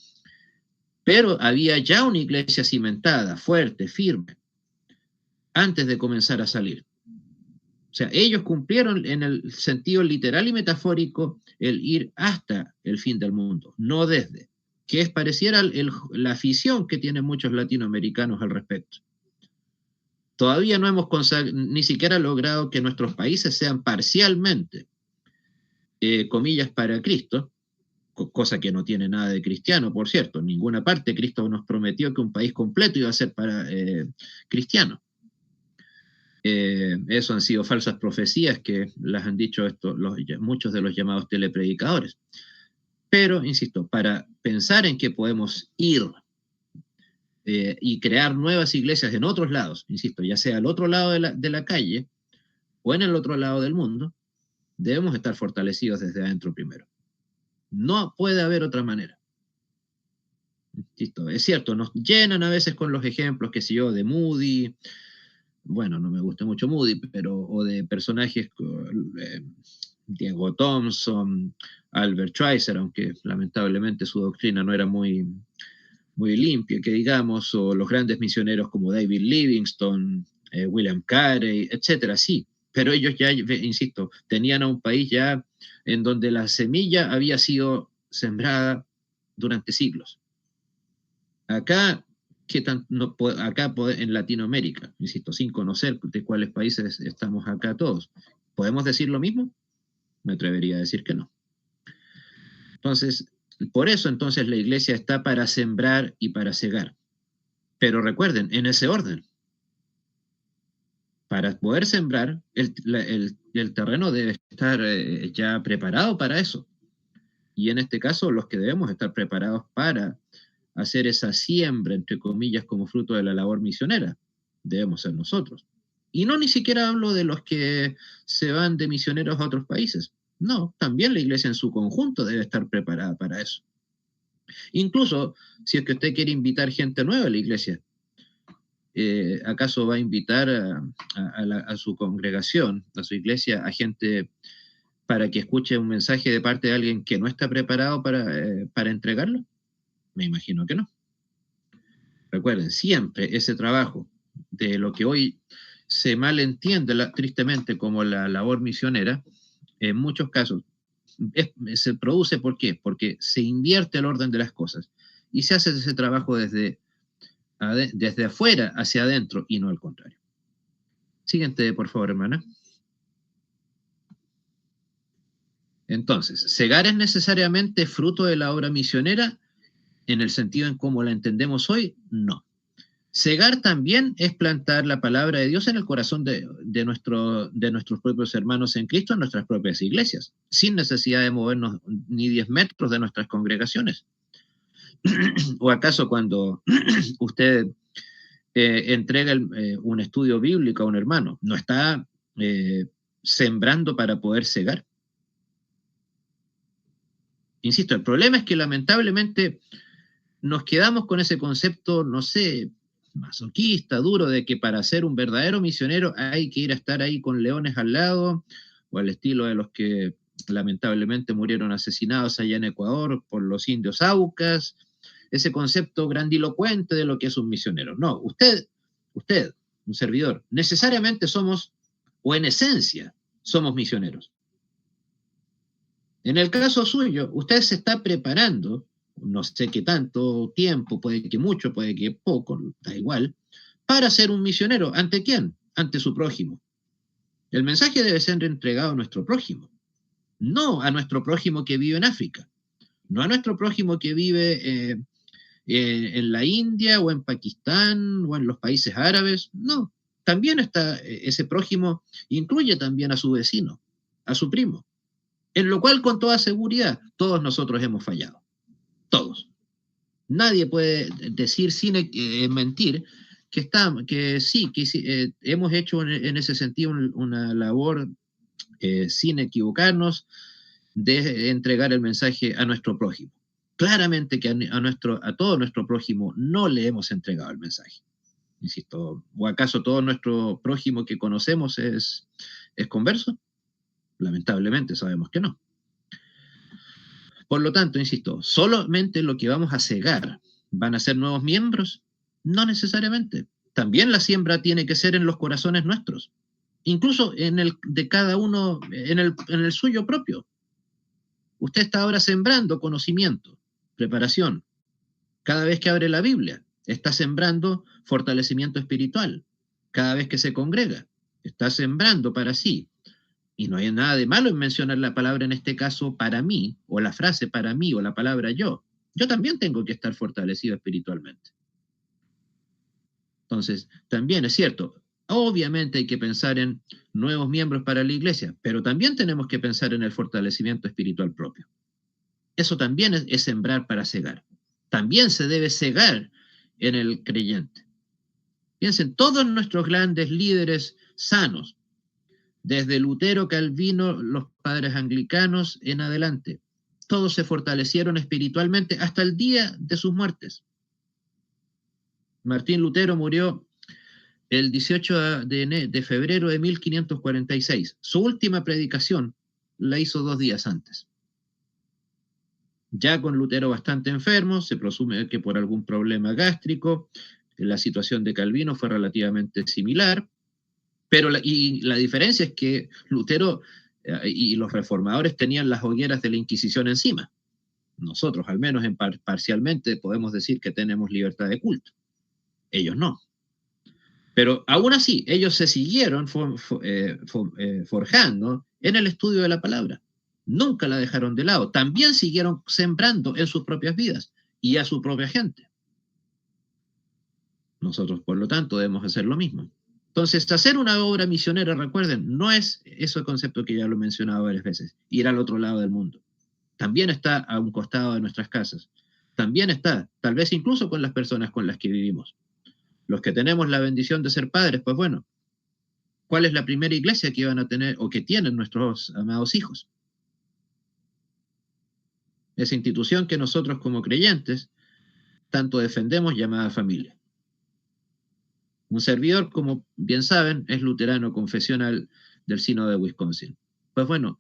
pero había ya una iglesia cimentada, fuerte, firme, antes de comenzar a salir. O sea, ellos cumplieron en el sentido literal y metafórico el ir hasta el fin del mundo, no desde, que pareciera la afición que tienen muchos latinoamericanos al respecto. Todavía no hemos ni siquiera logrado que nuestros países sean parcialmente comillas, para Cristo, cosa que no tiene nada de cristiano, por cierto. En ninguna parte Cristo nos prometió que un país completo iba a ser para cristiano. Eso han sido falsas profecías que las han dicho muchos de los llamados telepredicadores. Pero, insisto, para pensar en que podemos ir y crear nuevas iglesias en otros lados, insisto, ya sea al otro lado de la calle o en el otro lado del mundo, debemos estar fortalecidos desde adentro primero. No puede haber otra manera. Insisto, es cierto, nos llenan a veces con los ejemplos, qué sé yo, de Moody. Bueno, no me gusta mucho Moody, o de personajes, Diego Thompson, Albert Schweitzer, aunque lamentablemente su doctrina no era muy limpia, que digamos, o los grandes misioneros como David Livingstone, William Carey, etcétera, sí, pero ellos ya, insisto, tenían a un país ya en donde la semilla había sido sembrada durante siglos. Acá, en Latinoamérica, insisto, sin conocer de cuáles países estamos acá todos, ¿podemos decir lo mismo? Me atrevería a decir que no. Entonces, por eso entonces la iglesia está para sembrar y para cegar. Pero recuerden, en ese orden. Para poder sembrar, el terreno debe estar ya preparado para eso. Y en este caso, los que debemos estar preparados para hacer esa siembra, entre comillas, como fruto de la labor misionera, debemos ser nosotros. Y no ni siquiera hablo de los que se van de misioneros a otros países. No, también la iglesia en su conjunto debe estar preparada para eso. Incluso, si es que usted quiere invitar gente nueva a la iglesia, ¿acaso va a invitar a su congregación, a su iglesia, a gente para que escuche un mensaje de parte de alguien que no está preparado para entregarlo? Me imagino que no. Recuerden, siempre ese trabajo de lo que hoy se malentiende tristemente como la labor misionera, en muchos casos se produce, ¿por qué? Porque se invierte el orden de las cosas y se hace ese trabajo desde afuera hacia adentro y no al contrario. Siguiente, por favor, hermana. Entonces, cegar es necesariamente fruto de la obra misionera en el sentido en cómo la entendemos hoy, no. Cegar también es plantar la palabra de Dios en el corazón de nuestros propios hermanos en Cristo, en nuestras propias iglesias, sin necesidad de movernos ni 10 metros de nuestras congregaciones. ¿O acaso cuando usted entrega un estudio bíblico a un hermano, no está sembrando para poder cegar? Insisto, el problema es que lamentablemente nos quedamos con ese concepto, no sé, masoquista, duro, de que para ser un verdadero misionero hay que ir a estar ahí con leones al lado, o al estilo de los que lamentablemente murieron asesinados allá en Ecuador por los indios Aucas, ese concepto grandilocuente de lo que es un misionero. No, usted, un servidor, necesariamente somos, o en esencia, somos misioneros. En el caso suyo, usted se está preparando, no sé qué tanto tiempo, puede que mucho, puede que poco, da igual, para ser un misionero. ¿Ante quién? Ante su prójimo. El mensaje debe ser entregado a nuestro prójimo, no a nuestro prójimo que vive en África, no a nuestro prójimo que vive en la India o en Pakistán o en los países árabes. No, también está ese prójimo, incluye también a su vecino, a su primo, en lo cual con toda seguridad todos nosotros hemos fallado. Todos. Nadie puede decir sin mentir que sí, hemos hecho en ese sentido una labor sin equivocarnos de entregar el mensaje a nuestro prójimo. Claramente que a todo nuestro prójimo no le hemos entregado el mensaje. Insisto, ¿o acaso todo nuestro prójimo que conocemos es converso? Lamentablemente sabemos que no. Por lo tanto, insisto, ¿solamente lo que vamos a cegar van a ser nuevos miembros? No necesariamente. También la siembra tiene que ser en los corazones nuestros, incluso en el de cada uno, en el suyo propio. Usted está ahora sembrando conocimiento, preparación. Cada vez que abre la Biblia, está sembrando fortalecimiento espiritual. Cada vez que se congrega, está sembrando para sí Y no hay nada de malo en mencionar la palabra, en este caso, para mí, o la frase para mí, o la palabra yo. Yo también tengo que estar fortalecido espiritualmente. Entonces, también es cierto, obviamente hay que pensar en nuevos miembros para la iglesia, pero también tenemos que pensar en el fortalecimiento espiritual propio. Eso también es sembrar para cegar. También se debe cegar en el creyente. Piensen, todos nuestros grandes líderes sanos, desde Lutero, Calvino, los padres anglicanos en adelante, todos se fortalecieron espiritualmente hasta el día de sus muertes. Martín Lutero murió el 18 de febrero de 1546. Su última predicación la hizo 2 días antes. Ya con Lutero bastante enfermo, se presume que por algún problema gástrico. La situación de Calvino fue relativamente similar, pero la diferencia es que Lutero y los reformadores tenían las hogueras de la Inquisición encima. Nosotros, al menos parcialmente, podemos decir que tenemos libertad de culto. Ellos no. Pero aún así, ellos se siguieron forjando en el estudio de la palabra. Nunca la dejaron de lado. También siguieron sembrando en sus propias vidas y a su propia gente. Nosotros, por lo tanto, debemos hacer lo mismo. Entonces, hacer una obra misionera, recuerden, no es ese concepto que ya lo he mencionado varias veces, ir al otro lado del mundo. También está a un costado de nuestras casas. También está, tal vez incluso con las personas con las que vivimos. Los que tenemos la bendición de ser padres, pues bueno, ¿cuál es la primera iglesia que van a tener o que tienen nuestros amados hijos? Esa institución que nosotros como creyentes tanto defendemos, llamada familia. Un servidor, como bien saben, es luterano confesional del Sínodo de Wisconsin. Pues bueno,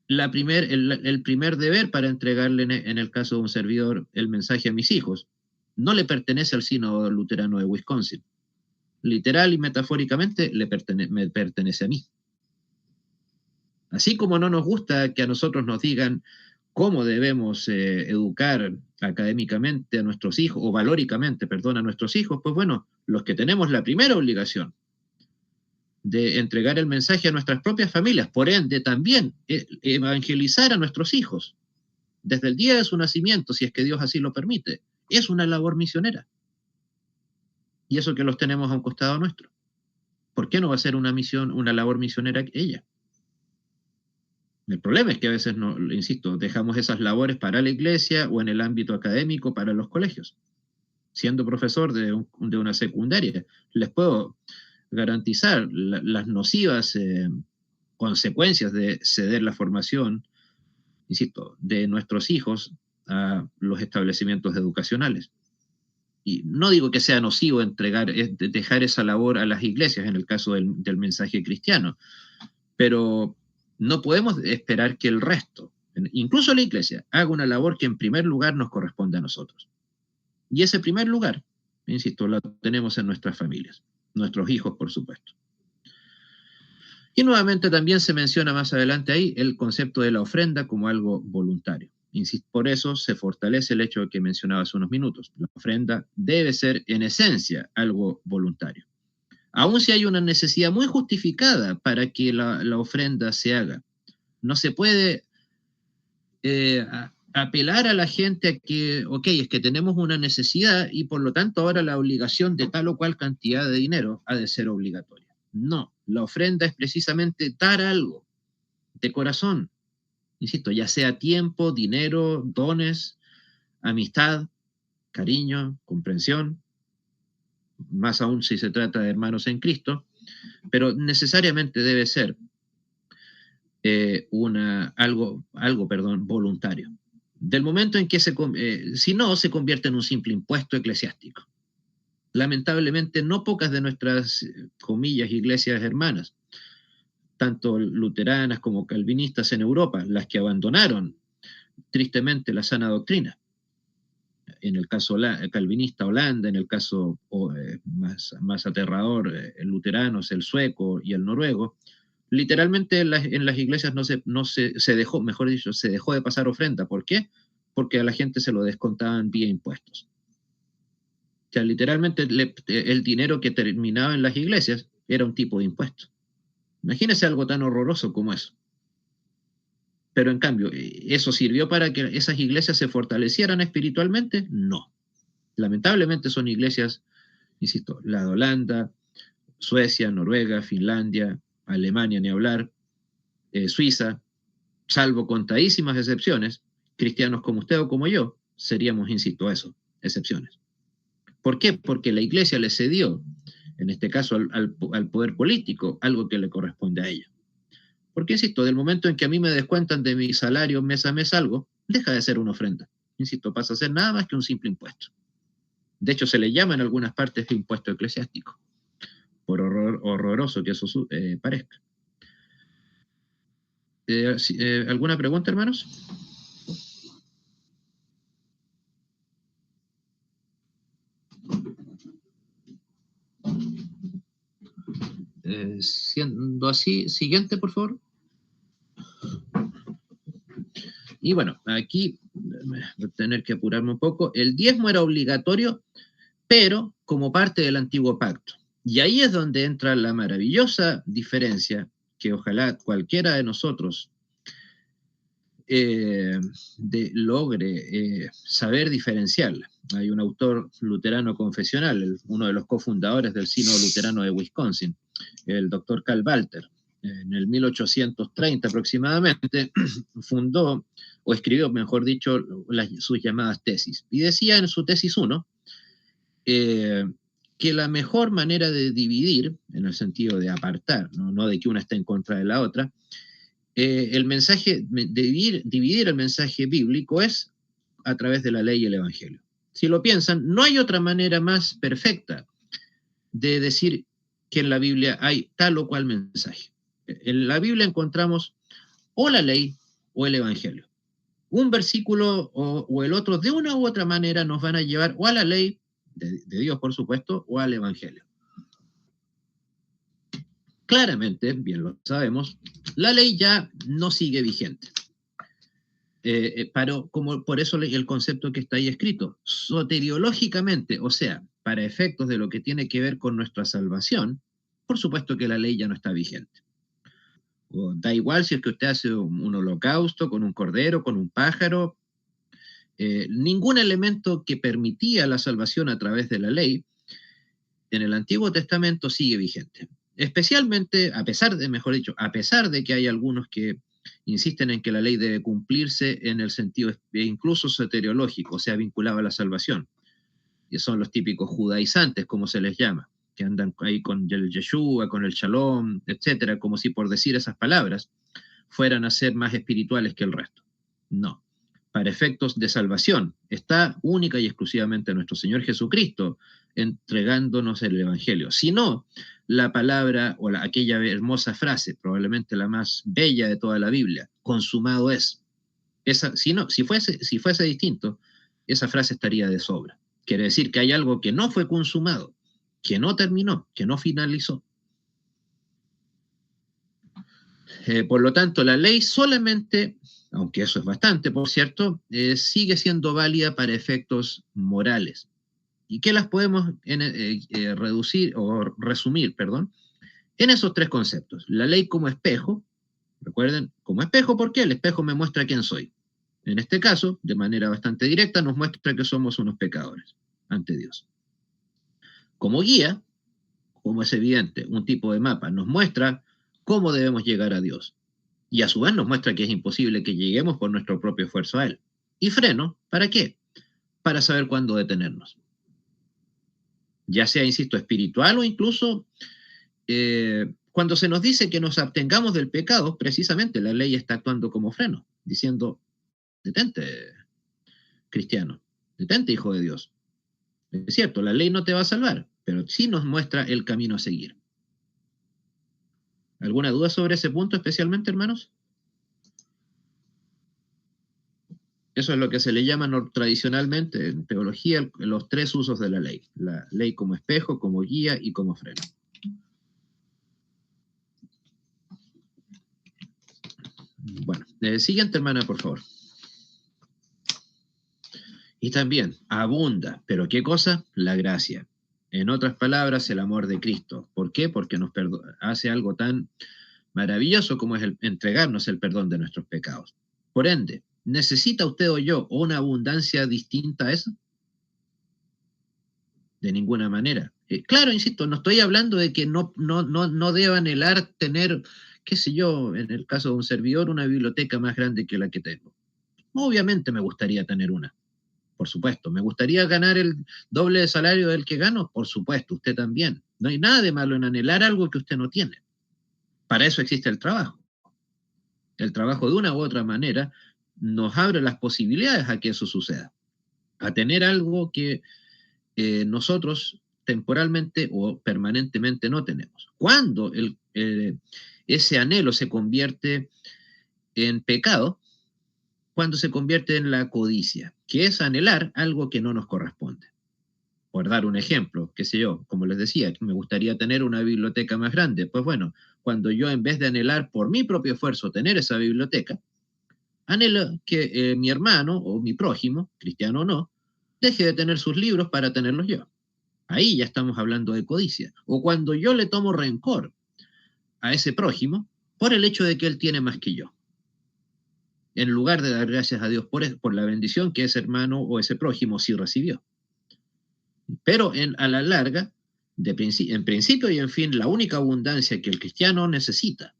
el primer deber para entregarle, en el caso de un servidor, el mensaje a mis hijos, no le pertenece al Sínodo luterano de Wisconsin. Literal y metafóricamente me pertenece a mí. Así como no nos gusta que a nosotros nos digan cómo debemos educar académicamente a nuestros hijos, o valóricamente, perdón, a nuestros hijos, pues bueno, los que tenemos la primera obligación de entregar el mensaje a nuestras propias familias, por ende también evangelizar a nuestros hijos desde el día de su nacimiento, si es que Dios así lo permite, es una labor misionera. Y eso que los tenemos a un costado nuestro. ¿Por qué no va a ser una labor misionera ella? El problema es que a veces, no, insisto, dejamos esas labores para la iglesia o en el ámbito académico para los colegios. Siendo profesor de una secundaria, les puedo garantizar las nocivas consecuencias de ceder la formación, insisto, de nuestros hijos a los establecimientos educacionales. Y no digo que sea nocivo dejar esa labor a las iglesias en el caso del mensaje cristiano, pero no podemos esperar que el resto, incluso la iglesia, haga una labor que en primer lugar nos corresponde a nosotros. Y ese primer lugar, insisto, lo tenemos en nuestras familias, nuestros hijos, por supuesto. Y nuevamente también se menciona más adelante ahí el concepto de la ofrenda como algo voluntario. Insisto, por eso se fortalece el hecho que mencionaba hace unos minutos. La ofrenda debe ser en esencia algo voluntario. Aun si hay una necesidad muy justificada para que la ofrenda se haga, no se puede apelar a la gente a que, ok, es que tenemos una necesidad y por lo tanto ahora la obligación de tal o cual cantidad de dinero ha de ser obligatoria. No, la ofrenda es precisamente dar algo de corazón, insisto, ya sea tiempo, dinero, dones, amistad, cariño, comprensión, más aún si se trata de hermanos en Cristo, pero necesariamente debe ser algo voluntario. Del momento en que si no, se convierte en un simple impuesto eclesiástico. Lamentablemente, no pocas de nuestras, comillas, iglesias hermanas, tanto luteranas como calvinistas en Europa, las que abandonaron tristemente la sana doctrina, en el caso calvinista Holanda, en el caso más aterrador, el luterano, el sueco y el noruego, literalmente en las iglesias se dejó, mejor dicho, se dejó de pasar ofrenda. ¿Por qué? Porque a la gente se lo descontaban vía impuestos. O sea, literalmente el dinero que terminaba en las iglesias era un tipo de impuesto. Imagínense algo tan horroroso como eso. Pero en cambio, ¿eso sirvió para que esas iglesias se fortalecieran espiritualmente? No. Lamentablemente son iglesias, insisto, la de Holanda, Suecia, Noruega, Finlandia, Alemania, ni hablar, Suiza, salvo contadísimas excepciones, cristianos como usted o como yo, seríamos, insisto, eso, excepciones. ¿Por qué? Porque la iglesia le cedió, en este caso al poder político, algo que le corresponde a ella. Porque, insisto, del momento en que a mí me descuentan de mi salario mes a mes algo, deja de ser una ofrenda. Insisto, pasa a ser nada más que un simple impuesto. De hecho, se le llama en algunas partes impuesto eclesiástico, por horroroso que eso parezca. ¿Alguna pregunta, hermanos? Siendo así, siguiente, por favor. Y bueno, aquí voy a tener que apurarme un poco. El diezmo era obligatorio, pero como parte del antiguo pacto. Y ahí es donde entra la maravillosa diferencia que ojalá cualquiera de nosotros logre saber diferenciarla. Hay un autor luterano confesional, uno de los cofundadores del Sínodo Luterano de Wisconsin, el doctor Karl Walter. En el 1830 aproximadamente fundó, o escribió, mejor dicho, sus llamadas tesis. Y decía en su tesis 1 que la mejor manera de dividir, en el sentido de apartar, no de que una esté en contra de la otra, el mensaje, dividir el mensaje bíblico es a través de la ley y el evangelio. Si lo piensan, no hay otra manera más perfecta de decir que en la Biblia hay tal o cual mensaje. En la Biblia encontramos o la ley o el evangelio. Un versículo o el otro, de una u otra manera, nos van a llevar o a la ley de Dios, por supuesto, o al evangelio. Claramente, bien lo sabemos, la ley ya no sigue vigente. Por eso el concepto que está ahí escrito, soteriológicamente, o sea, para efectos de lo que tiene que ver con nuestra salvación, por supuesto que la ley ya no está vigente. Da igual si es que usted hace un holocausto con un cordero, con un pájaro, ningún elemento que permitía la salvación a través de la ley en el Antiguo Testamento sigue vigente. Especialmente, a pesar de que hay algunos que insisten en que la ley debe cumplirse en el sentido incluso soteriológico, o sea, vinculado a la salvación. Y son los típicos judaizantes, como se les llama, que andan ahí con el Yeshua, con el Shalom, etcétera, como si por decir esas palabras fueran a ser más espirituales que el resto. No. Para efectos de salvación, está única y exclusivamente nuestro Señor Jesucristo entregándonos el Evangelio. Si no, la palabra o aquella hermosa frase, probablemente la más bella de toda la Biblia, consumado es. Si fuese distinto, esa frase estaría de sobra. Quiere decir que hay algo que no fue consumado, que no terminó, que no finalizó. Por lo tanto, la ley solamente, aunque eso es bastante, por cierto, sigue siendo válida para efectos morales. ¿Y qué las podemos reducir o resumir, en esos tres conceptos? La ley como espejo, recuerden, como espejo, ¿por qué? El espejo me muestra quién soy. En este caso, de manera bastante directa, nos muestra que somos unos pecadores ante Dios. Como guía, como es evidente, un tipo de mapa, nos muestra cómo debemos llegar a Dios. Y a su vez nos muestra que es imposible que lleguemos por nuestro propio esfuerzo a Él. Y freno, ¿para qué? Para saber cuándo detenernos. Ya sea, insisto, espiritual o incluso cuando se nos dice que nos abstengamos del pecado, precisamente la ley está actuando como freno, diciendo, detente, cristiano, detente, hijo de Dios. Es cierto, la ley no te va a salvar, pero sí nos muestra el camino a seguir. ¿Alguna duda sobre ese punto especialmente, hermanos? Eso es lo que se le llama tradicionalmente en teología los tres usos de la ley. La ley como espejo, como guía y como freno. Bueno, siguiente, hermana, por favor. Y también, abunda. ¿Pero qué cosa? La gracia. En otras palabras, el amor de Cristo. ¿Por qué? Porque nos hace algo tan maravilloso como es entregarnos el perdón de nuestros pecados. Por ende, ¿necesita usted o yo una abundancia distinta a esa? De ninguna manera. Claro, insisto, no estoy hablando de que no deba anhelar tener, qué sé yo, en el caso de un servidor, una biblioteca más grande que la que tengo. Obviamente me gustaría tener una, por supuesto. ¿Me gustaría ganar el doble de salario del que gano? Por supuesto, usted también. No hay nada de malo en anhelar algo que usted no tiene. Para eso existe el trabajo. El trabajo, de una u otra manera, nos abre las posibilidades a que eso suceda. A tener algo que nosotros temporalmente o permanentemente no tenemos. Cuando ese anhelo se convierte en pecado, cuando se convierte en la codicia, que es anhelar algo que no nos corresponde. Por dar un ejemplo, qué sé yo, como les decía, me gustaría tener una biblioteca más grande. Pues bueno, cuando yo, en vez de anhelar por mi propio esfuerzo tener esa biblioteca, anhelo que mi hermano o mi prójimo, cristiano o no, deje de tener sus libros para tenerlos yo. Ahí ya estamos hablando de codicia. O cuando yo le tomo rencor a ese prójimo por el hecho de que él tiene más que yo, en lugar de dar gracias a Dios por la bendición que ese hermano o ese prójimo sí recibió. Pero a la larga, en principio y en fin, la única abundancia que el cristiano necesita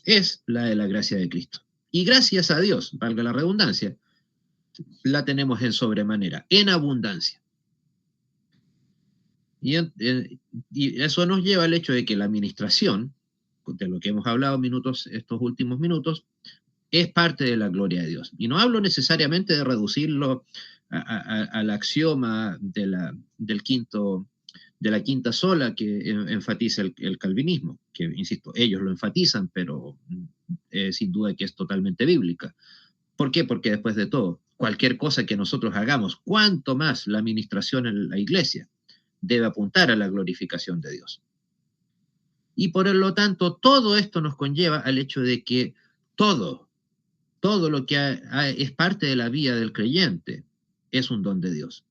es la de la gracia de Cristo. Y gracias a Dios, valga la redundancia, la tenemos en sobremanera, en abundancia. Y eso nos lleva al hecho de que la administración, de lo que hemos hablado estos últimos minutos, es parte de la gloria de Dios. Y no hablo necesariamente de reducirlo al axioma de la quinta sola que enfatiza el calvinismo, que, insisto, ellos lo enfatizan, pero sin duda que es totalmente bíblica. ¿Por qué? Porque después de todo, cualquier cosa que nosotros hagamos, cuanto más la administración en la iglesia, debe apuntar a la glorificación de Dios. Y por lo tanto, todo esto nos conlleva al hecho de que todo lo que es parte de la vida del creyente es un don de Dios.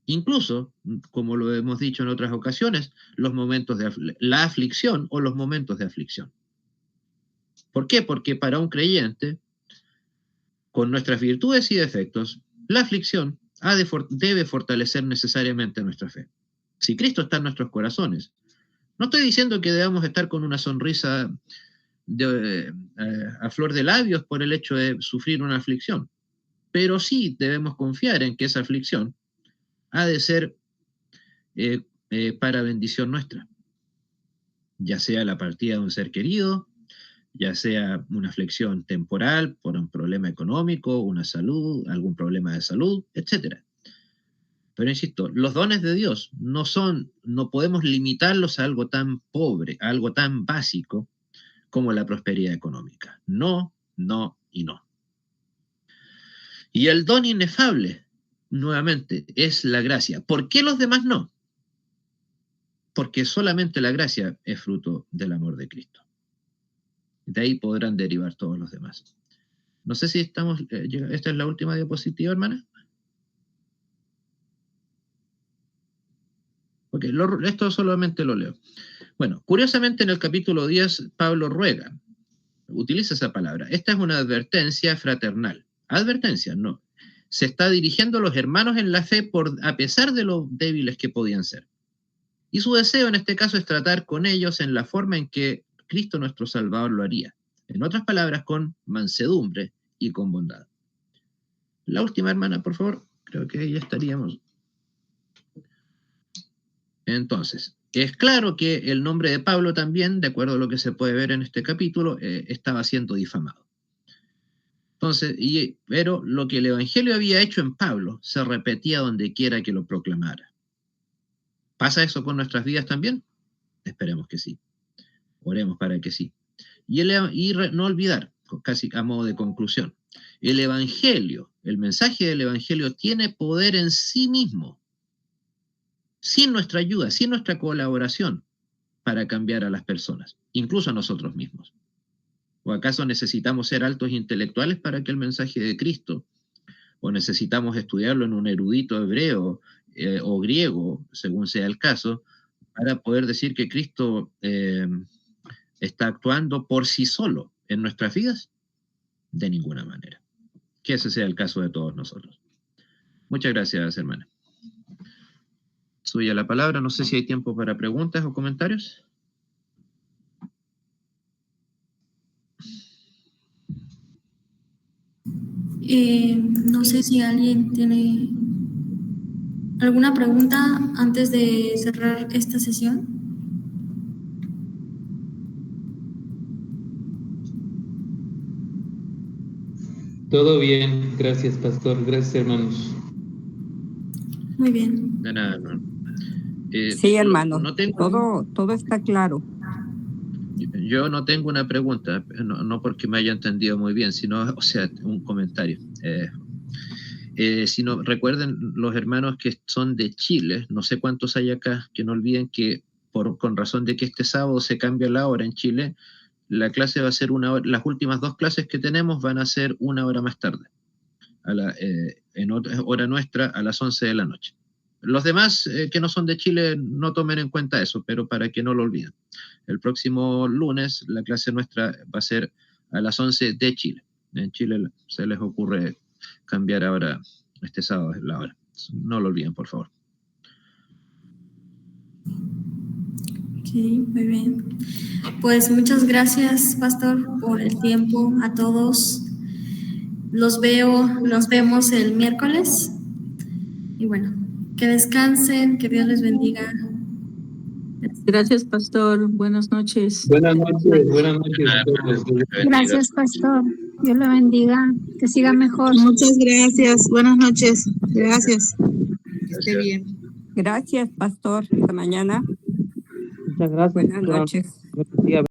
Incluso, como lo hemos dicho en otras ocasiones, los momentos de la aflicción o los momentos de aflicción. ¿Por qué? Porque para un creyente, con nuestras virtudes y defectos, la aflicción debe fortalecer necesariamente nuestra fe. Si Cristo está en nuestros corazones, no estoy diciendo que debamos estar con una sonrisa a flor de labios por el hecho de sufrir una aflicción, pero sí debemos confiar en que esa aflicción ha de ser para bendición nuestra, ya sea la partida de un ser querido, ya sea una aflicción temporal por un problema económico, algún problema de salud, etc. Pero insisto, los dones de Dios no podemos limitarlos a algo tan pobre, a algo tan básico como la prosperidad económica. No, no y no. Y el don inefable, nuevamente, es la gracia. ¿Por qué los demás no? Porque solamente la gracia es fruto del amor de Cristo. De ahí podrán derivar todos los demás. No sé si estamos... ¿Esta es la última diapositiva, hermana? Ok, esto solamente lo leo. Bueno, curiosamente en el capítulo 10, Pablo utiliza esa palabra. Esta es una advertencia fraternal. Advertencia, no. Se está dirigiendo a los hermanos en la fe a pesar de lo débiles que podían ser. Y su deseo en este caso es tratar con ellos en la forma en que Cristo nuestro Salvador lo haría. En otras palabras, con mansedumbre y con bondad. La última, hermana, por favor. Creo que ya estaríamos. Entonces, es claro que el nombre de Pablo también, de acuerdo a lo que se puede ver en este capítulo, estaba siendo difamado. Entonces, pero lo que el Evangelio había hecho en Pablo se repetía donde quiera que lo proclamara. ¿Pasa eso con nuestras vidas también? Esperemos que sí. Oremos para que sí. Y no olvidar, casi a modo de conclusión, el Evangelio, el mensaje del Evangelio tiene poder en sí mismo, sin nuestra ayuda, sin nuestra colaboración, para cambiar a las personas, incluso a nosotros mismos. ¿O acaso necesitamos ser altos intelectuales para que el mensaje de Cristo, o necesitamos estudiarlo en un erudito hebreo o griego, según sea el caso, para poder decir que Cristo está actuando por sí solo en nuestras vidas? De ninguna manera. Que ese sea el caso de todos nosotros. Muchas gracias, hermana. Suya la palabra. No sé si hay tiempo para preguntas o comentarios. No sé si alguien tiene alguna pregunta antes de cerrar esta sesión. Todo bien, gracias, pastor. Gracias, hermanos. Muy bien. De nada, hermano. Sí, hermano, no tengo, todo está claro. yo no tengo una pregunta, no porque me haya entendido muy bien, sino, o sea, un comentario. Sino, recuerden los hermanos que son de Chile, no sé cuántos hay acá, que no olviden que con razón de que este sábado se cambia la hora en Chile, la clase va a ser 1 hora, las últimas 2 clases que tenemos van a ser 1 hora más tarde, en hora nuestra a las 11 de la noche. Los demás que no son de Chile no tomen en cuenta eso, pero para que no lo olviden. El próximo lunes la clase nuestra va a ser a las 11 de Chile. En Chile se les ocurre cambiar ahora este sábado la hora. No lo olviden, por favor. Ok, muy bien. Pues muchas gracias, pastor, por el tiempo a todos. Nos vemos el miércoles. Y bueno, que descansen, que Dios les bendiga. Gracias, pastor. Buenas noches. Buenas noches a todos. Gracias, pastor. Dios lo bendiga. Que siga mejor. Muchas gracias. Buenas noches. Gracias. Que esté bien. Gracias, pastor. Hasta mañana. Muchas gracias. Buenas noches. Gracias.